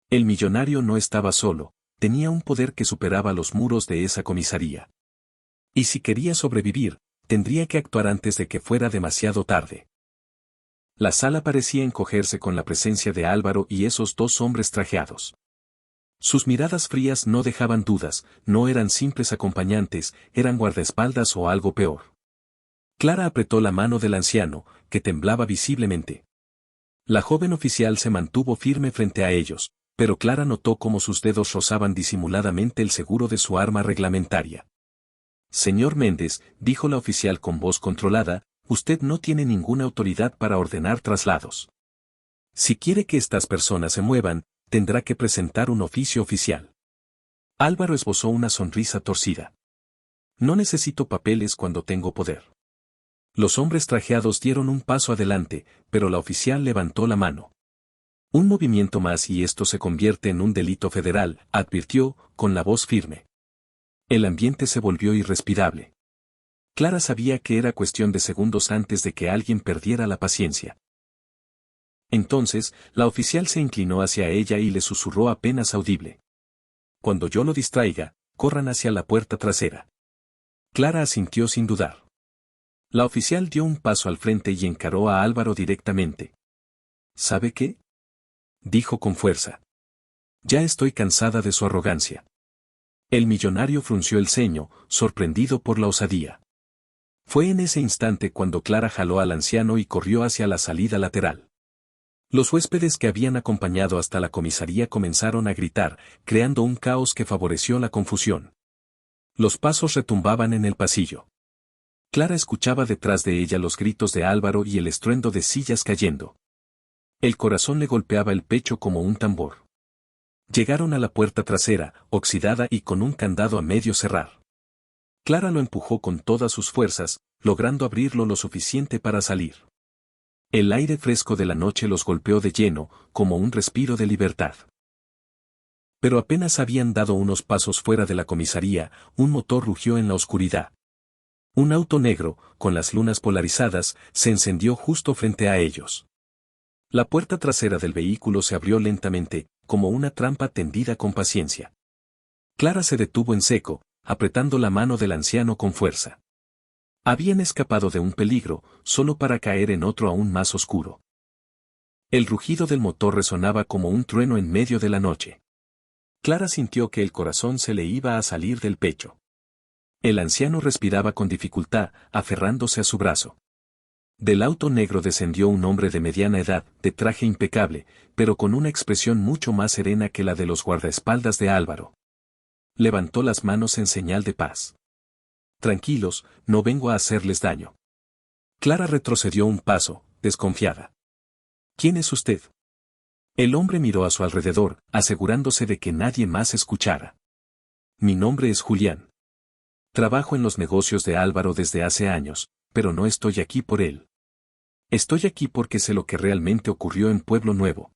El millonario no estaba solo, tenía un poder que superaba los muros de esa comisaría. Y si quería sobrevivir, tendría que actuar antes de que fuera demasiado tarde. La sala parecía encogerse con la presencia de Álvaro y esos dos hombres trajeados. Sus miradas frías no dejaban dudas, no eran simples acompañantes, eran guardaespaldas o algo peor. Clara apretó la mano del anciano, que temblaba visiblemente. La joven oficial se mantuvo firme frente a ellos, pero Clara notó cómo sus dedos rozaban disimuladamente el seguro de su arma reglamentaria. Señor Méndez, dijo la oficial con voz controlada, usted no tiene ninguna autoridad para ordenar traslados. Si quiere que estas personas se muevan, tendrá que presentar un oficio oficial. Álvaro esbozó una sonrisa torcida. No necesito papeles cuando tengo poder. Los hombres trajeados dieron un paso adelante, pero la oficial levantó la mano. Un movimiento más y esto se convierte en un delito federal, advirtió, con la voz firme. El ambiente se volvió irrespirable. Clara sabía que era cuestión de segundos antes de que alguien perdiera la paciencia. Entonces, la oficial se inclinó hacia ella y le susurró apenas audible. Cuando yo lo distraiga, corran hacia la puerta trasera. Clara asintió sin dudar. La oficial dio un paso al frente y encaró a Álvaro directamente. ¿Sabe qué? Dijo con fuerza. Ya estoy cansada de su arrogancia. El millonario frunció el ceño, sorprendido por la osadía. Fue en ese instante cuando Clara jaló al anciano y corrió hacia la salida lateral. Los huéspedes que habían acompañado hasta la comisaría comenzaron a gritar, creando un caos que favoreció la confusión. Los pasos retumbaban en el pasillo. Clara escuchaba detrás de ella los gritos de Álvaro y el estruendo de sillas cayendo. El corazón le golpeaba el pecho como un tambor. Llegaron a la puerta trasera, oxidada y con un candado a medio cerrar. Clara lo empujó con todas sus fuerzas, logrando abrirlo lo suficiente para salir. El aire fresco de la noche los golpeó de lleno, como un respiro de libertad. Pero apenas habían dado unos pasos fuera de la comisaría, un motor rugió en la oscuridad. Un auto negro, con las lunas polarizadas, se encendió justo frente a ellos. La puerta trasera del vehículo se abrió lentamente, como una trampa tendida con paciencia. Clara se detuvo en seco, apretando la mano del anciano con fuerza. Habían escapado de un peligro, solo para caer en otro aún más oscuro. El rugido del motor resonaba como un trueno en medio de la noche. Clara sintió que el corazón se le iba a salir del pecho. El anciano respiraba con dificultad, aferrándose a su brazo. Del auto negro descendió un hombre de mediana edad, de traje impecable, pero con una expresión mucho más serena que la de los guardaespaldas de Álvaro. Levantó las manos en señal de paz. Tranquilos, no vengo a hacerles daño. Clara retrocedió un paso, desconfiada. ¿Quién es usted? El hombre miró a su alrededor, asegurándose de que nadie más escuchara. Mi nombre es Julián. Trabajo en los negocios de Álvaro desde hace años, pero no estoy aquí por él. Estoy aquí porque sé lo que realmente ocurrió en Pueblo Nuevo.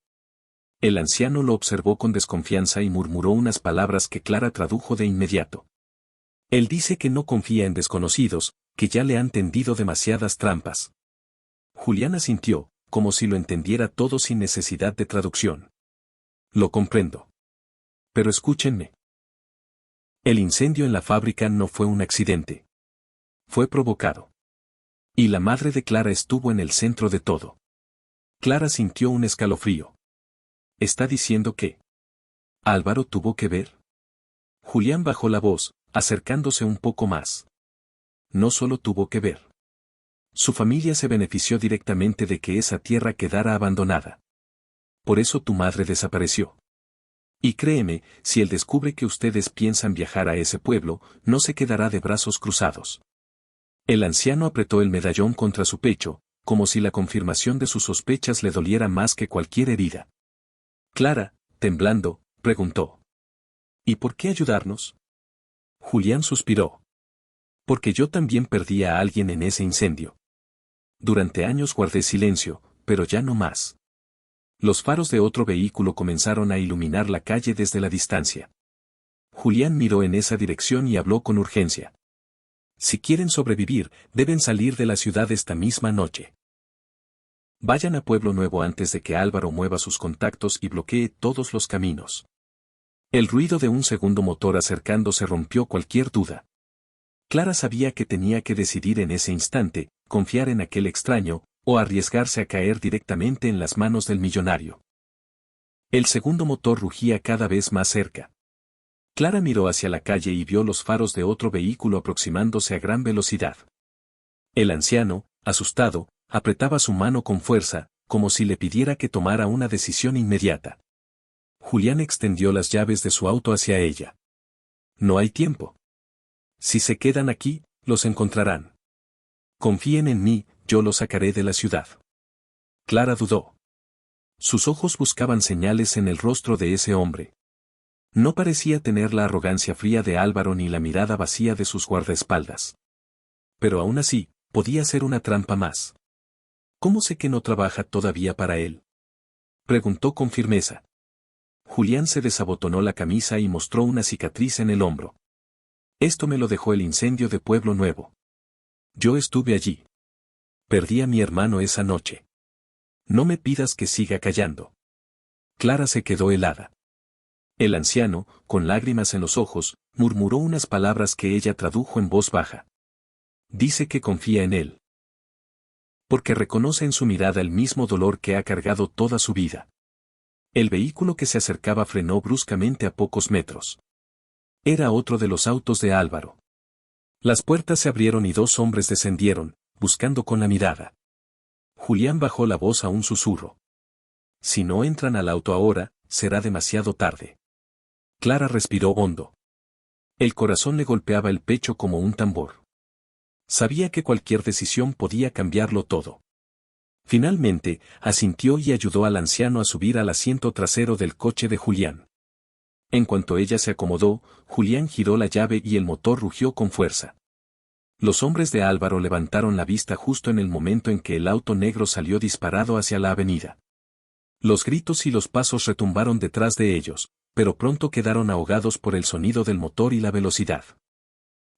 El anciano lo observó con desconfianza y murmuró unas palabras que Clara tradujo de inmediato. Él dice que no confía en desconocidos, que ya le han tendido demasiadas trampas. Julián asintió, como si lo entendiera todo sin necesidad de traducción. Lo comprendo. Pero escúchenme. El incendio en la fábrica no fue un accidente. Fue provocado. Y la madre de Clara estuvo en el centro de todo. Clara sintió un escalofrío. ¿Está diciendo que Álvaro tuvo que ver? Julián bajó la voz, acercándose un poco más. No solo tuvo que ver. Su familia se benefició directamente de que esa tierra quedara abandonada. Por eso tu madre desapareció. Y créeme, si él descubre que ustedes piensan viajar a ese pueblo, no se quedará de brazos cruzados. El anciano apretó el medallón contra su pecho, como si la confirmación de sus sospechas le doliera más que cualquier herida. Clara, temblando, preguntó. ¿Y por qué ayudarnos? Julián suspiró. Porque yo también perdí a alguien en ese incendio. Durante años guardé silencio, pero ya no más. Los faros de otro vehículo comenzaron a iluminar la calle desde la distancia. Julián miró en esa dirección y habló con urgencia. Si quieren sobrevivir, deben salir de la ciudad esta misma noche. Vayan a Pueblo Nuevo antes de que Álvaro mueva sus contactos y bloquee todos los caminos. El ruido de un segundo motor acercándose rompió cualquier duda. Clara sabía que tenía que decidir en ese instante, confiar en aquel extraño, o arriesgarse a caer directamente en las manos del millonario. El segundo motor rugía cada vez más cerca. Clara miró hacia la calle y vio los faros de otro vehículo aproximándose a gran velocidad. El anciano, asustado, apretaba su mano con fuerza, como si le pidiera que tomara una decisión inmediata. Julián extendió las llaves de su auto hacia ella. No hay tiempo. Si se quedan aquí, los encontrarán. Confíen en mí, yo los sacaré de la ciudad. Clara dudó. Sus ojos buscaban señales en el rostro de ese hombre. No parecía tener la arrogancia fría de Álvaro ni la mirada vacía de sus guardaespaldas. Pero aún así, podía ser una trampa más. ¿Cómo sé que no trabaja todavía para él? Preguntó con firmeza. Julián se desabotonó la camisa y mostró una cicatriz en el hombro. Esto me lo dejó el incendio de Pueblo Nuevo. Yo estuve allí. Perdí a mi hermano esa noche. No me pidas que siga callando. Clara se quedó helada. El anciano, con lágrimas en los ojos, murmuró unas palabras que ella tradujo en voz baja. Dice que confía en él. Porque reconoce en su mirada el mismo dolor que ha cargado toda su vida. El vehículo que se acercaba frenó bruscamente a pocos metros. Era otro de los autos de Álvaro. Las puertas se abrieron y dos hombres descendieron, buscando con la mirada. Julián bajó la voz a un susurro. Si no entran al auto ahora, será demasiado tarde. Clara respiró hondo. El corazón le golpeaba el pecho como un tambor. Sabía que cualquier decisión podía cambiarlo todo. Finalmente, asintió y ayudó al anciano a subir al asiento trasero del coche de Julián. En cuanto ella se acomodó, Julián giró la llave y el motor rugió con fuerza. Los hombres de Álvaro levantaron la vista justo en el momento en que el auto negro salió disparado hacia la avenida. Los gritos y los pasos retumbaron detrás de ellos, pero pronto quedaron ahogados por el sonido del motor y la velocidad.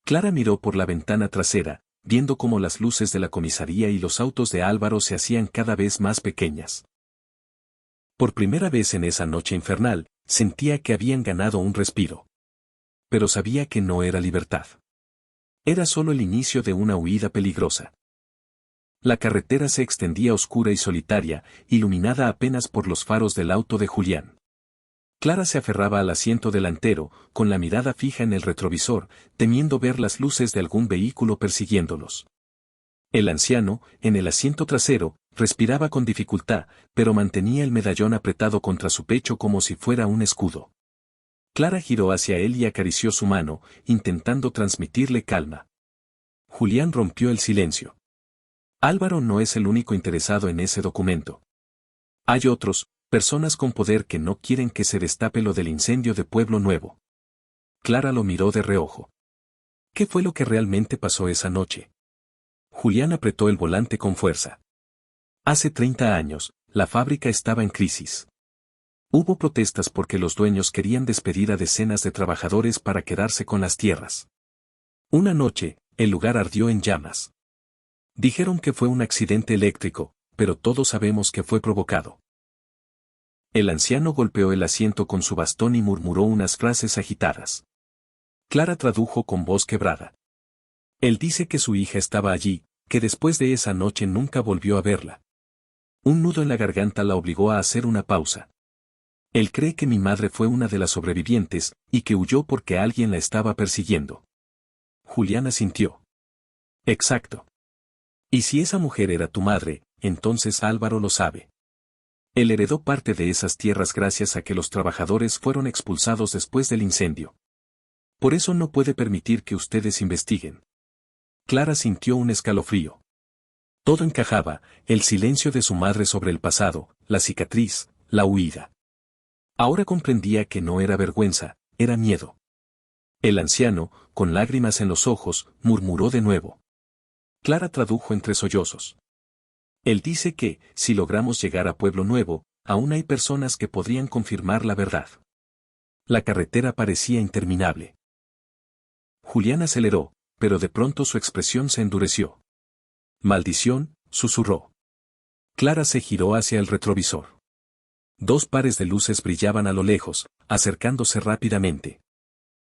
Clara miró por la ventana trasera, viendo cómo las luces de la comisaría y los autos de Álvaro se hacían cada vez más pequeñas. Por primera vez en esa noche infernal, sentía que habían ganado un respiro. Pero sabía que no era libertad. Era solo el inicio de una huida peligrosa. La carretera se extendía oscura y solitaria, iluminada apenas por los faros del auto de Julián. Clara se aferraba al asiento delantero, con la mirada fija en el retrovisor, temiendo ver las luces de algún vehículo persiguiéndolos. El anciano, en el asiento trasero, respiraba con dificultad, pero mantenía el medallón apretado contra su pecho como si fuera un escudo. Clara giró hacia él y acarició su mano, intentando transmitirle calma. Julián rompió el silencio. Álvaro no es el único interesado en ese documento. Hay otros, personas con poder que no quieren que se destape lo del incendio de Pueblo Nuevo. Clara lo miró de reojo. ¿Qué fue lo que realmente pasó esa noche? Julián apretó el volante con fuerza. Hace 30 años, la fábrica estaba en crisis. Hubo protestas porque los dueños querían despedir a decenas de trabajadores para quedarse con las tierras. Una noche, el lugar ardió en llamas. Dijeron que fue un accidente eléctrico, pero todos sabemos que fue provocado. El anciano golpeó el asiento con su bastón y murmuró unas frases agitadas. Clara tradujo con voz quebrada. Él dice que su hija estaba allí, que después de esa noche nunca volvió a verla. Un nudo en la garganta la obligó a hacer una pausa. Él cree que mi madre fue una de las sobrevivientes, y que huyó porque alguien la estaba persiguiendo. Julián asintió. Exacto. Y si esa mujer era tu madre, entonces Álvaro lo sabe. Él heredó parte de esas tierras gracias a que los trabajadores fueron expulsados después del incendio. Por eso no puede permitir que ustedes investiguen. Clara sintió un escalofrío. Todo encajaba, el silencio de su madre sobre el pasado, la cicatriz, la huida. Ahora comprendía que no era vergüenza, era miedo. El anciano, con lágrimas en los ojos, murmuró de nuevo. Clara tradujo entre sollozos. Él dice que, si logramos llegar a Pueblo Nuevo, aún hay personas que podrían confirmar la verdad. La carretera parecía interminable. Julián aceleró, pero de pronto su expresión se endureció. Maldición, susurró. Clara se giró hacia el retrovisor. Dos pares de luces brillaban a lo lejos, acercándose rápidamente.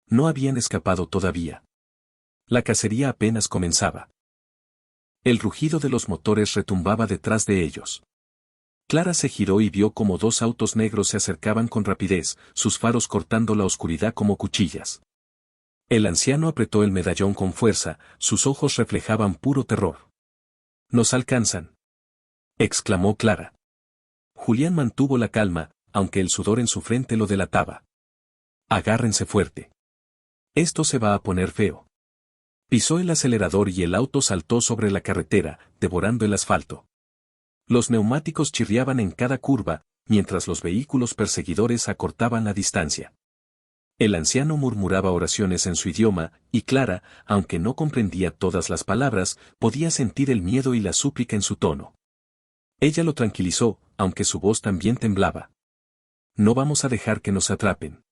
No habían escapado todavía. La cacería apenas comenzaba. El rugido de los motores retumbaba detrás de ellos. Clara se giró y vio como dos autos negros se acercaban con rapidez, sus faros cortando la oscuridad como cuchillas. El anciano apretó el medallón con fuerza, sus ojos reflejaban puro terror. «¡Nos alcanzan!», exclamó Clara. Julián mantuvo la calma, aunque el sudor en su frente lo delataba. «Agárrense fuerte. Esto se va a poner feo». Pisó el acelerador y el auto saltó sobre la carretera, devorando el asfalto. Los neumáticos chirriaban en cada curva, mientras los vehículos perseguidores acortaban la distancia. El anciano murmuraba oraciones en su idioma, y Clara, aunque no comprendía todas las palabras, podía sentir el miedo y la súplica en su tono. Ella lo tranquilizó, aunque su voz también temblaba. No vamos a dejar que nos atrapen.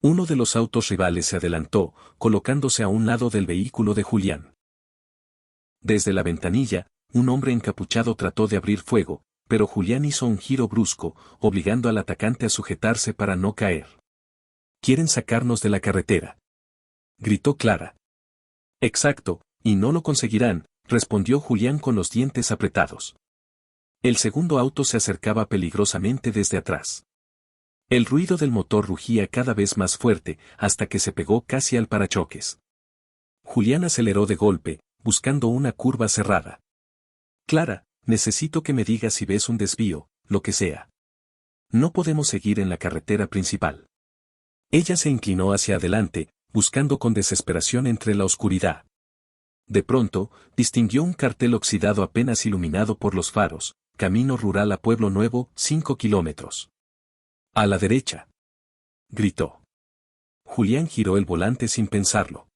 Uno de los autos rivales se adelantó, colocándose a un lado del vehículo de Julián. Desde la ventanilla, un hombre encapuchado trató de abrir fuego, pero Julián hizo un giro brusco, obligando al atacante a sujetarse para no caer. «Quieren sacarnos de la carretera», gritó Clara. «Exacto, y no lo conseguirán», respondió Julián con los dientes apretados. El segundo auto se acercaba peligrosamente desde atrás. El ruido del motor rugía cada vez más fuerte, hasta que se pegó casi al parachoques. Julián aceleró de golpe, buscando una curva cerrada. «Clara, necesito que me digas si ves un desvío, lo que sea. No podemos seguir en la carretera principal». Ella se inclinó hacia adelante, buscando con desesperación entre la oscuridad. De pronto, distinguió un cartel oxidado apenas iluminado por los faros: «Camino rural a Pueblo Nuevo, 5 kilómetros. A la derecha», gritó. Julián giró el volante sin pensarlo.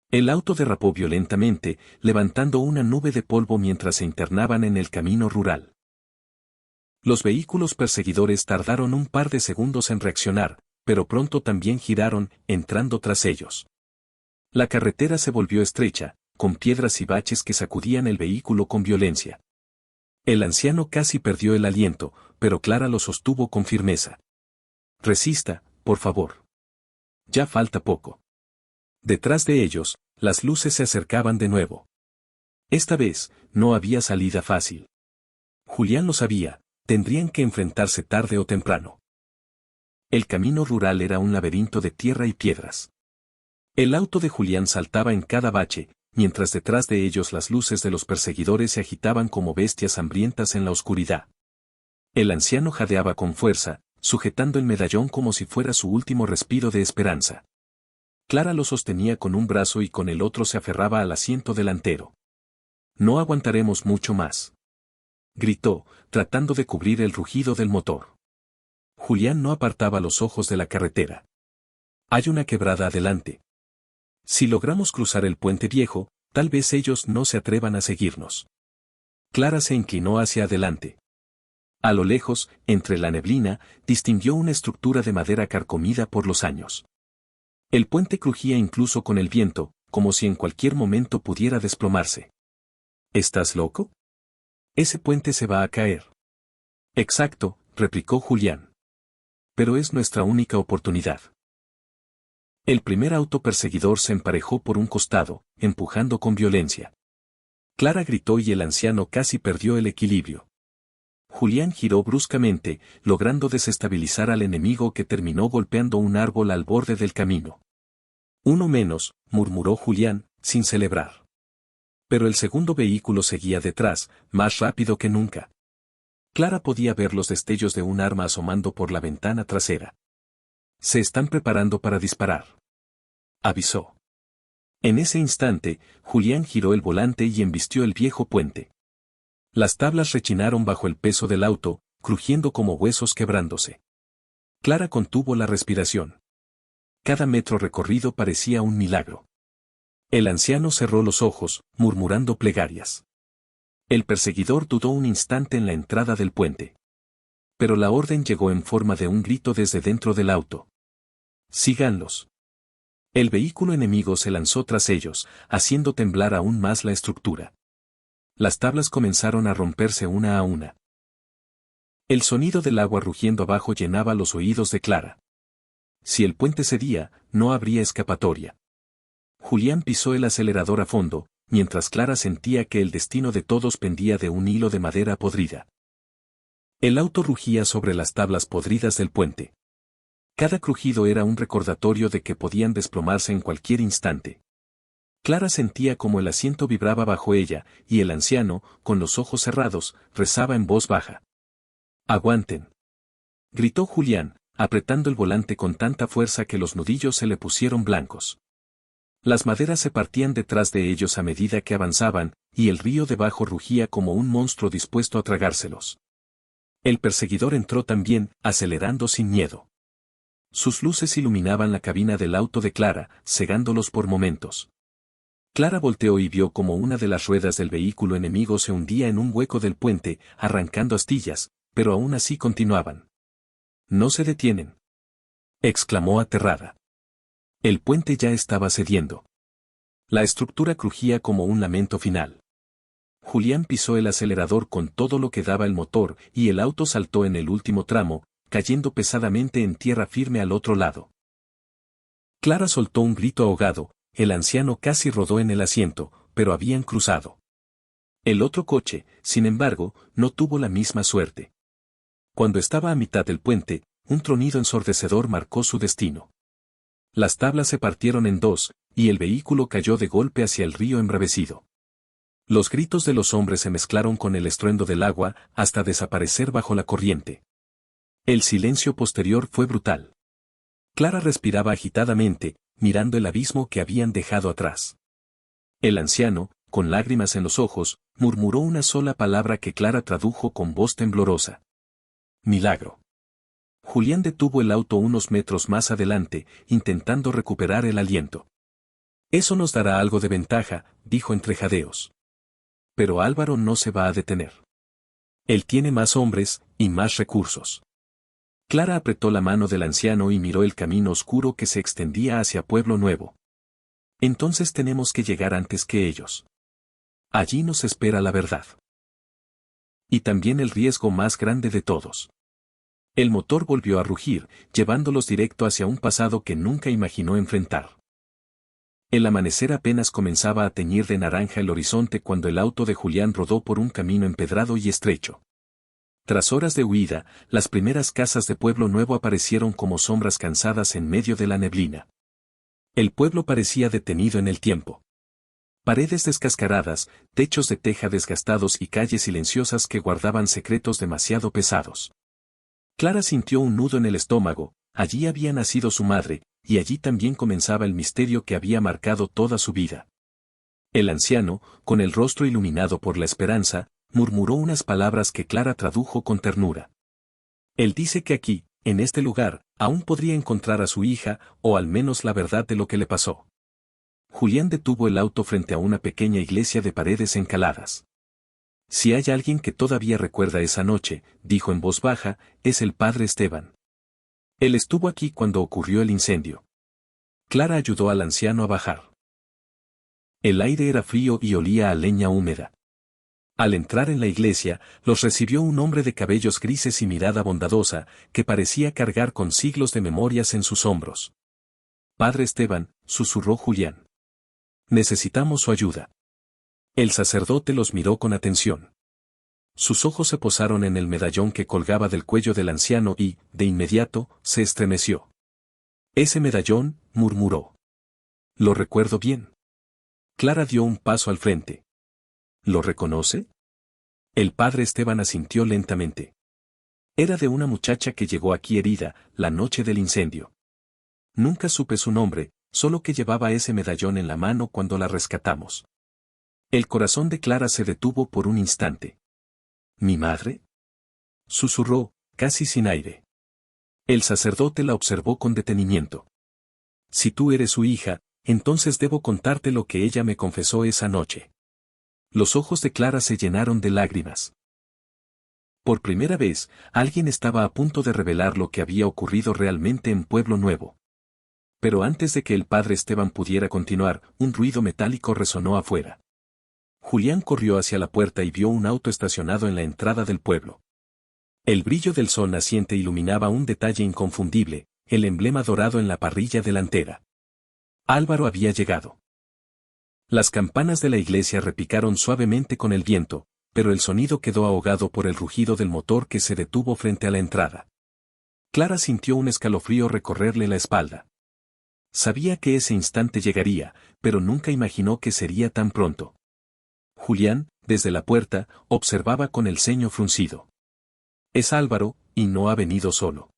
El auto derrapó violentamente, levantando una nube de polvo mientras se internaban en el camino rural. Los vehículos perseguidores tardaron un par de segundos en reaccionar, pero pronto también giraron, entrando tras ellos. La carretera se volvió estrecha, con piedras y baches que sacudían el vehículo con violencia. El anciano casi perdió el aliento, pero Clara lo sostuvo con firmeza. «Resista, por favor. Ya falta poco». Detrás de ellos, las luces se acercaban de nuevo. Esta vez, no había salida fácil. Julián lo sabía, tendrían que enfrentarse tarde o temprano. El camino rural era un laberinto de tierra y piedras. El auto de Julián saltaba en cada bache, mientras detrás de ellos las luces de los perseguidores se agitaban como bestias hambrientas en la oscuridad. El anciano jadeaba con fuerza, sujetando el medallón como si fuera su último respiro de esperanza. Clara lo sostenía con un brazo y con el otro se aferraba al asiento delantero. «No aguantaremos mucho más», gritó, tratando de cubrir el rugido del motor. Julián no apartaba los ojos de la carretera. «Hay una quebrada adelante. Si logramos cruzar el puente viejo, tal vez ellos no se atrevan a seguirnos». Clara se inclinó hacia adelante. A lo lejos, entre la neblina, distinguió una estructura de madera carcomida por los años. El puente crujía incluso con el viento, como si en cualquier momento pudiera desplomarse. «¿Estás loco? Ese puente se va a caer». «Exacto», replicó Julián. «Pero es nuestra única oportunidad». El primer auto perseguidor se emparejó por un costado, empujando con violencia. Clara gritó y el anciano casi perdió el equilibrio. Julián giró bruscamente, logrando desestabilizar al enemigo que terminó golpeando un árbol al borde del camino. «Uno menos», murmuró Julián, sin celebrar. Pero el segundo vehículo seguía detrás, más rápido que nunca. Clara podía ver los destellos de un arma asomando por la ventana trasera. «Se están preparando para disparar», avisó. En ese instante, Julián giró el volante y embistió el viejo puente. Las tablas rechinaron bajo el peso del auto, crujiendo como huesos quebrándose. Clara contuvo la respiración. Cada metro recorrido parecía un milagro. El anciano cerró los ojos, murmurando plegarias. El perseguidor dudó un instante en la entrada del puente. Pero la orden llegó en forma de un grito desde dentro del auto. «Síganlos». El vehículo enemigo se lanzó tras ellos, haciendo temblar aún más la estructura. Las tablas comenzaron a romperse una a una. El sonido del agua rugiendo abajo llenaba los oídos de Clara. Si el puente cedía, no habría escapatoria. Julián pisó el acelerador a fondo, mientras Clara sentía que el destino de todos pendía de un hilo de madera podrida. El auto rugía sobre las tablas podridas del puente. Cada crujido era un recordatorio de que podían desplomarse en cualquier instante. Clara sentía como el asiento vibraba bajo ella, y el anciano, con los ojos cerrados, rezaba en voz baja. «Aguanten», gritó Julián, apretando el volante con tanta fuerza que los nudillos se le pusieron blancos. Las maderas se partían detrás de ellos a medida que avanzaban, y el río debajo rugía como un monstruo dispuesto a tragárselos. El perseguidor entró también, acelerando sin miedo. Sus luces iluminaban la cabina del auto de Clara, cegándolos por momentos. Clara volteó y vio como una de las ruedas del vehículo enemigo se hundía en un hueco del puente, arrancando astillas, pero aún así continuaban. «No se detienen», exclamó aterrada. El puente ya estaba cediendo. La estructura crujía como un lamento final. Julián pisó el acelerador con todo lo que daba el motor y el auto saltó en el último tramo, cayendo pesadamente en tierra firme al otro lado. Clara soltó un grito ahogado, el anciano casi rodó en el asiento, pero habían cruzado. El otro coche, sin embargo, no tuvo la misma suerte. Cuando estaba a mitad del puente, un tronido ensordecedor marcó su destino. Las tablas se partieron en dos, y el vehículo cayó de golpe hacia el río embravecido. Los gritos de los hombres se mezclaron con el estruendo del agua, hasta desaparecer bajo la corriente. El silencio posterior fue brutal. Clara respiraba agitadamente, mirando el abismo que habían dejado atrás. El anciano, con lágrimas en los ojos, murmuró una sola palabra que Clara tradujo con voz temblorosa. «Milagro». Julián detuvo el auto unos metros más adelante, intentando recuperar el aliento. «Eso nos dará algo de ventaja», dijo entre jadeos. «Pero Álvaro no se va a detener. Él tiene más hombres, y más recursos». Clara apretó la mano del anciano y miró el camino oscuro que se extendía hacia Pueblo Nuevo. «Entonces tenemos que llegar antes que ellos. Allí nos espera la verdad. Y también el riesgo más grande de todos». El motor volvió a rugir, llevándolos directo hacia un pasado que nunca imaginó enfrentar. El amanecer apenas comenzaba a teñir de naranja el horizonte cuando el auto de Julián rodó por un camino empedrado y estrecho. Tras horas de huida, las primeras casas de Pueblo Nuevo aparecieron como sombras cansadas en medio de la neblina. El pueblo parecía detenido en el tiempo. Paredes descascaradas, techos de teja desgastados y calles silenciosas que guardaban secretos demasiado pesados. Clara sintió un nudo en el estómago, allí había nacido su madre, y allí también comenzaba el misterio que había marcado toda su vida. El anciano, con el rostro iluminado por la esperanza, murmuró unas palabras que Clara tradujo con ternura. Él dice que aquí, en este lugar, aún podría encontrar a su hija, o al menos la verdad de lo que le pasó. Julián detuvo el auto frente a una pequeña iglesia de paredes encaladas. «Si hay alguien que todavía recuerda esa noche», dijo en voz baja, «es el padre Esteban. Él estuvo aquí cuando ocurrió el incendio». Clara ayudó al anciano a bajar. El aire era frío y olía a leña húmeda. Al entrar en la iglesia, los recibió un hombre de cabellos grises y mirada bondadosa, que parecía cargar con siglos de memorias en sus hombros. «Padre Esteban», susurró Julián. «Necesitamos su ayuda». El sacerdote los miró con atención. Sus ojos se posaron en el medallón que colgaba del cuello del anciano y, de inmediato, se estremeció. «Ese medallón», murmuró. «Lo recuerdo bien». Clara dio un paso al frente. «¿Lo reconoce?». El padre Esteban asintió lentamente. «Era de una muchacha que llegó aquí herida, la noche del incendio. Nunca supe su nombre, solo que llevaba ese medallón en la mano cuando la rescatamos». El corazón de Clara se detuvo por un instante. «¿Mi madre?», susurró, casi sin aire. El sacerdote la observó con detenimiento. «Si tú eres su hija, entonces debo contarte lo que ella me confesó esa noche». Los ojos de Clara se llenaron de lágrimas. Por primera vez, alguien estaba a punto de revelar lo que había ocurrido realmente en Pueblo Nuevo. Pero antes de que el padre Esteban pudiera continuar, un ruido metálico resonó afuera. Julián corrió hacia la puerta y vio un auto estacionado en la entrada del pueblo. El brillo del sol naciente iluminaba un detalle inconfundible, el emblema dorado en la parrilla delantera. Álvaro había llegado. Las campanas de la iglesia repicaron suavemente con el viento, pero el sonido quedó ahogado por el rugido del motor que se detuvo frente a la entrada. Clara sintió un escalofrío recorrerle la espalda. Sabía que ese instante llegaría, pero nunca imaginó que sería tan pronto. Julián, desde la puerta, observaba con el ceño fruncido. «Es Álvaro, y no ha venido solo».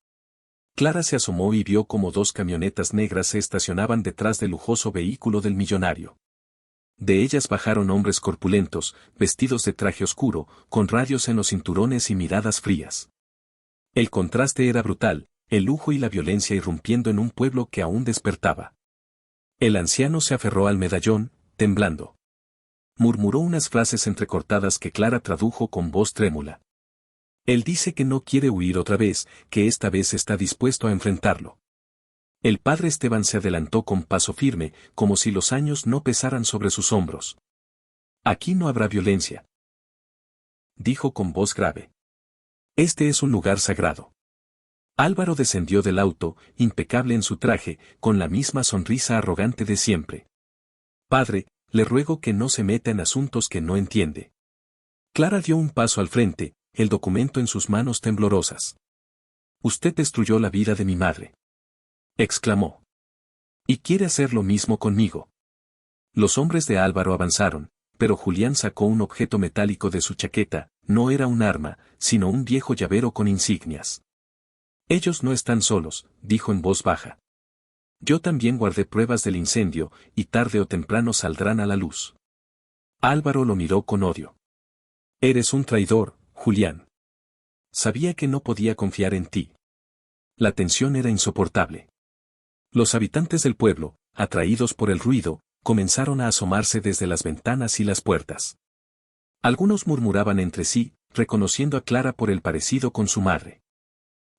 Clara se asomó y vio cómo dos camionetas negras se estacionaban detrás del lujoso vehículo del millonario. De ellas bajaron hombres corpulentos, vestidos de traje oscuro, con rayos en los cinturones y miradas frías. El contraste era brutal, el lujo y la violencia irrumpiendo en un pueblo que aún despertaba. El anciano se aferró al medallón, temblando. Murmuró unas frases entrecortadas que Clara tradujo con voz trémula. Él dice que no quiere huir otra vez, que esta vez está dispuesto a enfrentarlo. El padre Esteban se adelantó con paso firme, como si los años no pesaran sobre sus hombros. Aquí no habrá violencia, dijo con voz grave. Este es un lugar sagrado. Álvaro descendió del auto, impecable en su traje, con la misma sonrisa arrogante de siempre. Padre, le ruego que no se meta en asuntos que no entiende. Clara dio un paso al frente, el documento en sus manos temblorosas. Usted destruyó la vida de mi madre, exclamó. Y quiere hacer lo mismo conmigo. Los hombres de Álvaro avanzaron, pero Julián sacó un objeto metálico de su chaqueta, no era un arma, sino un viejo llavero con insignias. Ellos no están solos, dijo en voz baja. Yo también guardé pruebas del incendio, y tarde o temprano saldrán a la luz. Álvaro lo miró con odio. Eres un traidor, Julián. Sabía que no podía confiar en ti. La tensión era insoportable. Los habitantes del pueblo, atraídos por el ruido, comenzaron a asomarse desde las ventanas y las puertas. Algunos murmuraban entre sí, reconociendo a Clara por el parecido con su madre.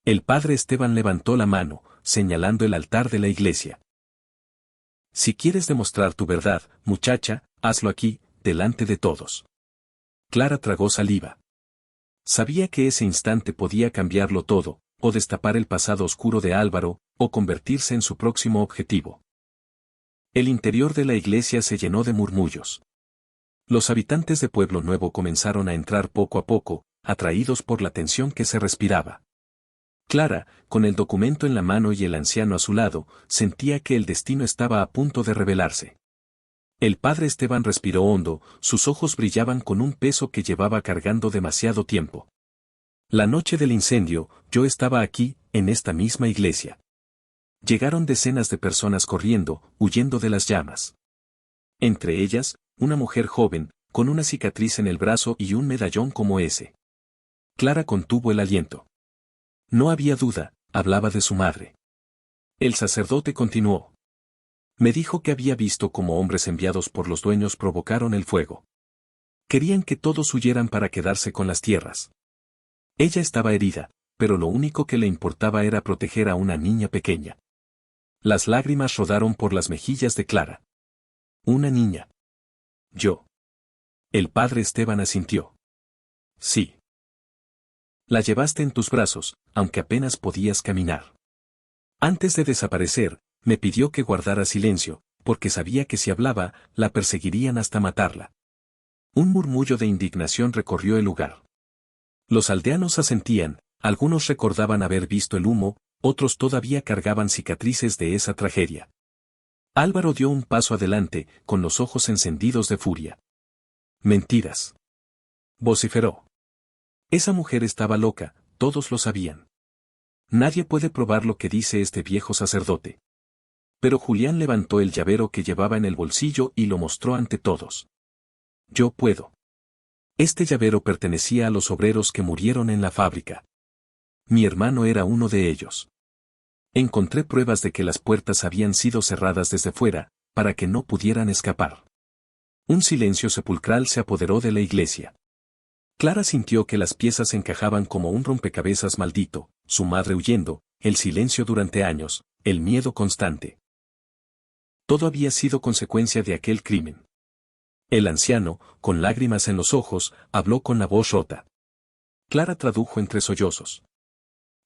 El padre Esteban levantó la mano, señalando el altar de la iglesia. Si quieres demostrar tu verdad, muchacha, hazlo aquí, delante de todos. Clara tragó saliva. Sabía que ese instante podía cambiarlo todo, o destapar el pasado oscuro de Álvaro, o convertirse en su próximo objetivo. El interior de la iglesia se llenó de murmullos. Los habitantes de Pueblo Nuevo comenzaron a entrar poco a poco, atraídos por la tensión que se respiraba. Clara, con el documento en la mano y el anciano a su lado, sentía que el destino estaba a punto de revelarse. El padre Esteban respiró hondo, sus ojos brillaban con un peso que llevaba cargando demasiado tiempo. La noche del incendio, yo estaba aquí, en esta misma iglesia. Llegaron decenas de personas corriendo, huyendo de las llamas. Entre ellas, una mujer joven, con una cicatriz en el brazo y un medallón como ese. Clara contuvo el aliento. No había duda, hablaba de su madre. El sacerdote continuó. Me dijo que había visto cómo hombres enviados por los dueños provocaron el fuego. Querían que todos huyeran para quedarse con las tierras. Ella estaba herida, pero lo único que le importaba era proteger a una niña pequeña. Las lágrimas rodaron por las mejillas de Clara. Una niña. Yo. El padre Esteban asintió. Sí. La llevaste en tus brazos, aunque apenas podías caminar. Antes de desaparecer, me pidió que guardara silencio, porque sabía que si hablaba, la perseguirían hasta matarla. Un murmullo de indignación recorrió el lugar. Los aldeanos asentían, algunos recordaban haber visto el humo, otros todavía cargaban cicatrices de esa tragedia. Álvaro dio un paso adelante, con los ojos encendidos de furia. Mentiras. Vociferó. Esa mujer estaba loca, todos lo sabían. Nadie puede probar lo que dice este viejo sacerdote. Pero Julián levantó el llavero que llevaba en el bolsillo y lo mostró ante todos. Yo puedo. Este llavero pertenecía a los obreros que murieron en la fábrica. Mi hermano era uno de ellos. Encontré pruebas de que las puertas habían sido cerradas desde fuera, para que no pudieran escapar. Un silencio sepulcral se apoderó de la iglesia. Clara sintió que las piezas encajaban como un rompecabezas maldito, su madre huyendo, el silencio durante años, el miedo constante. Todo había sido consecuencia de aquel crimen. El anciano, con lágrimas en los ojos, habló con la voz rota. Clara tradujo entre sollozos.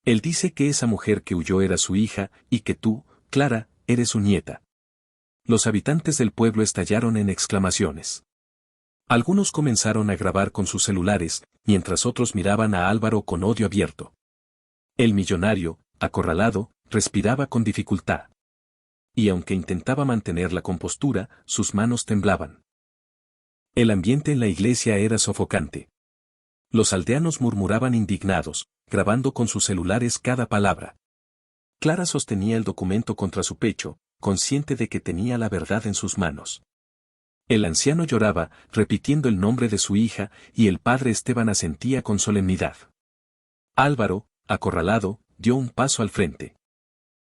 Él dice que esa mujer que huyó era su hija, y que tú, Clara, eres su nieta. Los habitantes del pueblo estallaron en exclamaciones. Algunos comenzaron a grabar con sus celulares, mientras otros miraban a Álvaro con odio abierto. El millonario, acorralado, respiraba con dificultad. Y aunque intentaba mantener la compostura, sus manos temblaban. El ambiente en la iglesia era sofocante. Los aldeanos murmuraban indignados, grabando con sus celulares cada palabra. Clara sostenía el documento contra su pecho, consciente de que tenía la verdad en sus manos. El anciano lloraba, repitiendo el nombre de su hija, y el padre Esteban asentía con solemnidad. Álvaro, acorralado, dio un paso al frente.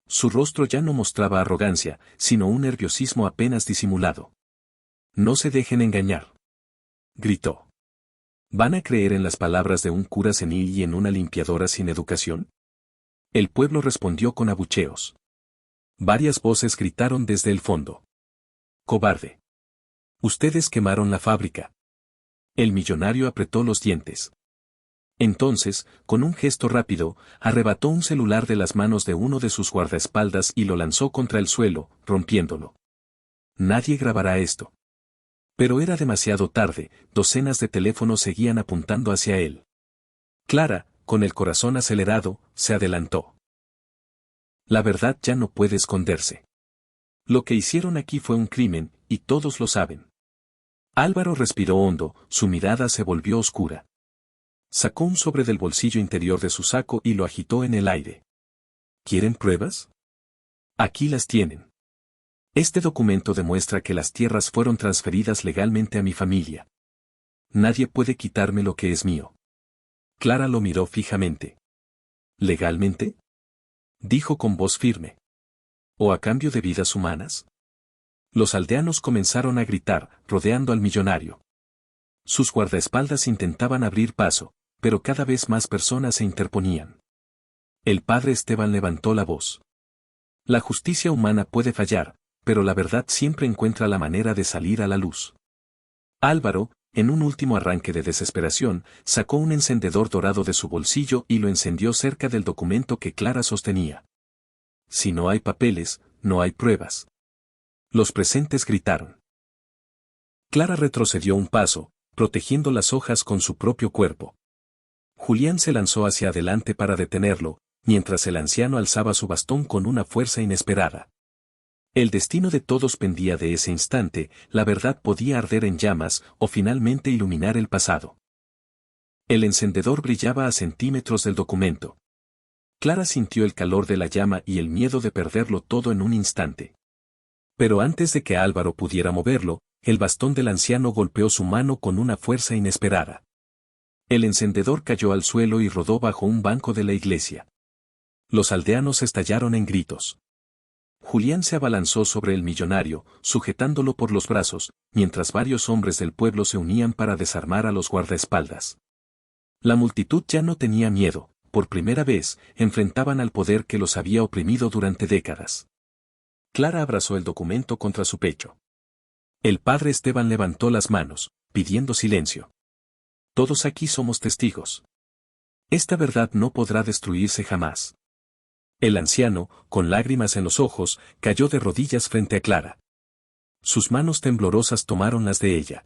Su rostro ya no mostraba arrogancia, sino un nerviosismo apenas disimulado. «No se dejen engañar», gritó. ¿Van a creer en las palabras de un cura senil y en una limpiadora sin educación? El pueblo respondió con abucheos. Varias voces gritaron desde el fondo. «¡Cobarde! Ustedes quemaron la fábrica». El millonario apretó los dientes. Entonces, con un gesto rápido, arrebató un celular de las manos de uno de sus guardaespaldas y lo lanzó contra el suelo, rompiéndolo. Nadie grabará esto. Pero era demasiado tarde, docenas de teléfonos seguían apuntando hacia él. Clara, con el corazón acelerado, se adelantó. La verdad ya no puede esconderse. Lo que hicieron aquí fue un crimen, y todos lo saben. Álvaro respiró hondo, su mirada se volvió oscura. Sacó un sobre del bolsillo interior de su saco y lo agitó en el aire. ¿Quieren pruebas? Aquí las tienen. Este documento demuestra que las tierras fueron transferidas legalmente a mi familia. Nadie puede quitarme lo que es mío. Clara lo miró fijamente. ¿Legalmente?, dijo con voz firme. ¿O a cambio de vidas humanas? Los aldeanos comenzaron a gritar, rodeando al millonario. Sus guardaespaldas intentaban abrir paso, pero cada vez más personas se interponían. El padre Esteban levantó la voz. La justicia humana puede fallar, pero la verdad siempre encuentra la manera de salir a la luz. Álvaro, en un último arranque de desesperación, sacó un encendedor dorado de su bolsillo y lo encendió cerca del documento que Clara sostenía. Si no hay papeles, no hay pruebas. Los presentes gritaron. Clara retrocedió un paso, protegiendo las hojas con su propio cuerpo. Julián se lanzó hacia adelante para detenerlo, mientras el anciano alzaba su bastón con una fuerza inesperada. El destino de todos pendía de ese instante, la verdad podía arder en llamas o finalmente iluminar el pasado. El encendedor brillaba a centímetros del documento. Clara sintió el calor de la llama y el miedo de perderlo todo en un instante. Pero antes de que Álvaro pudiera moverlo, el bastón del anciano golpeó su mano con una fuerza inesperada. El encendedor cayó al suelo y rodó bajo un banco de la iglesia. Los aldeanos estallaron en gritos. Julián se abalanzó sobre el millonario, sujetándolo por los brazos, mientras varios hombres del pueblo se unían para desarmar a los guardaespaldas. La multitud ya no tenía miedo, por primera vez, enfrentaban al poder que los había oprimido durante décadas. Clara abrazó el documento contra su pecho. El padre Esteban levantó las manos, pidiendo silencio. Todos aquí somos testigos. Esta verdad no podrá destruirse jamás. El anciano, con lágrimas en los ojos, cayó de rodillas frente a Clara. Sus manos temblorosas tomaron las de ella.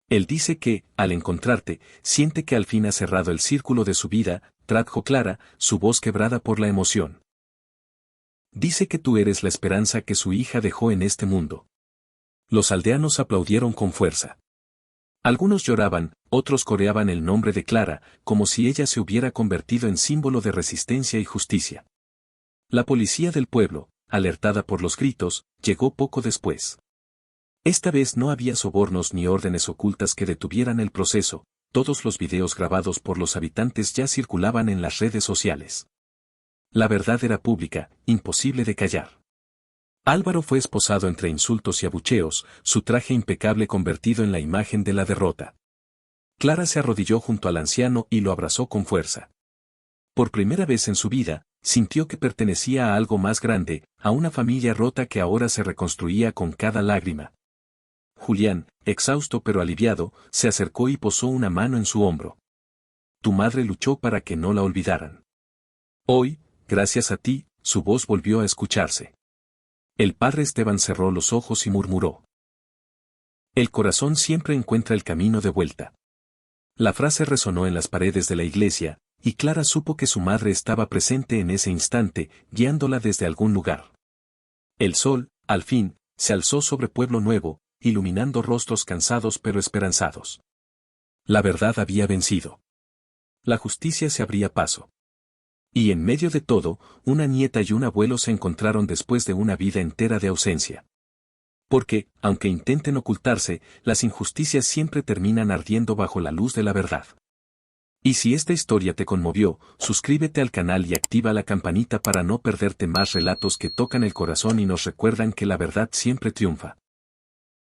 Él dice que, al encontrarte, siente que al fin ha cerrado el círculo de su vida, trajo Clara, su voz quebrada por la emoción. Dice que tú eres la esperanza que su hija dejó en este mundo. Los aldeanos aplaudieron con fuerza. Algunos lloraban, otros coreaban el nombre de Clara, como si ella se hubiera convertido en símbolo de resistencia y justicia. La policía del pueblo, alertada por los gritos, llegó poco después. Esta vez no había sobornos ni órdenes ocultas que detuvieran el proceso, todos los videos grabados por los habitantes ya circulaban en las redes sociales. La verdad era pública, imposible de callar. Álvaro fue esposado entre insultos y abucheos, su traje impecable convertido en la imagen de la derrota. Clara se arrodilló junto al anciano y lo abrazó con fuerza. Por primera vez en su vida, sintió que pertenecía a algo más grande, a una familia rota que ahora se reconstruía con cada lágrima. Julián, exhausto pero aliviado, se acercó y posó una mano en su hombro. Tu madre luchó para que no la olvidaran. Hoy, gracias a ti, su voz volvió a escucharse. El padre Esteban cerró los ojos y murmuró. El corazón siempre encuentra el camino de vuelta. La frase resonó en las paredes de la iglesia, y Clara supo que su madre estaba presente en ese instante, guiándola desde algún lugar. El sol, al fin, se alzó sobre Pueblo Nuevo, iluminando rostros cansados pero esperanzados. La verdad había vencido. La justicia se abría paso. Y en medio de todo, una nieta y un abuelo se encontraron después de una vida entera de ausencia. Porque, aunque intenten ocultarse, las injusticias siempre terminan ardiendo bajo la luz de la verdad. Y si esta historia te conmovió, suscríbete al canal y activa la campanita para no perderte más relatos que tocan el corazón y nos recuerdan que la verdad siempre triunfa.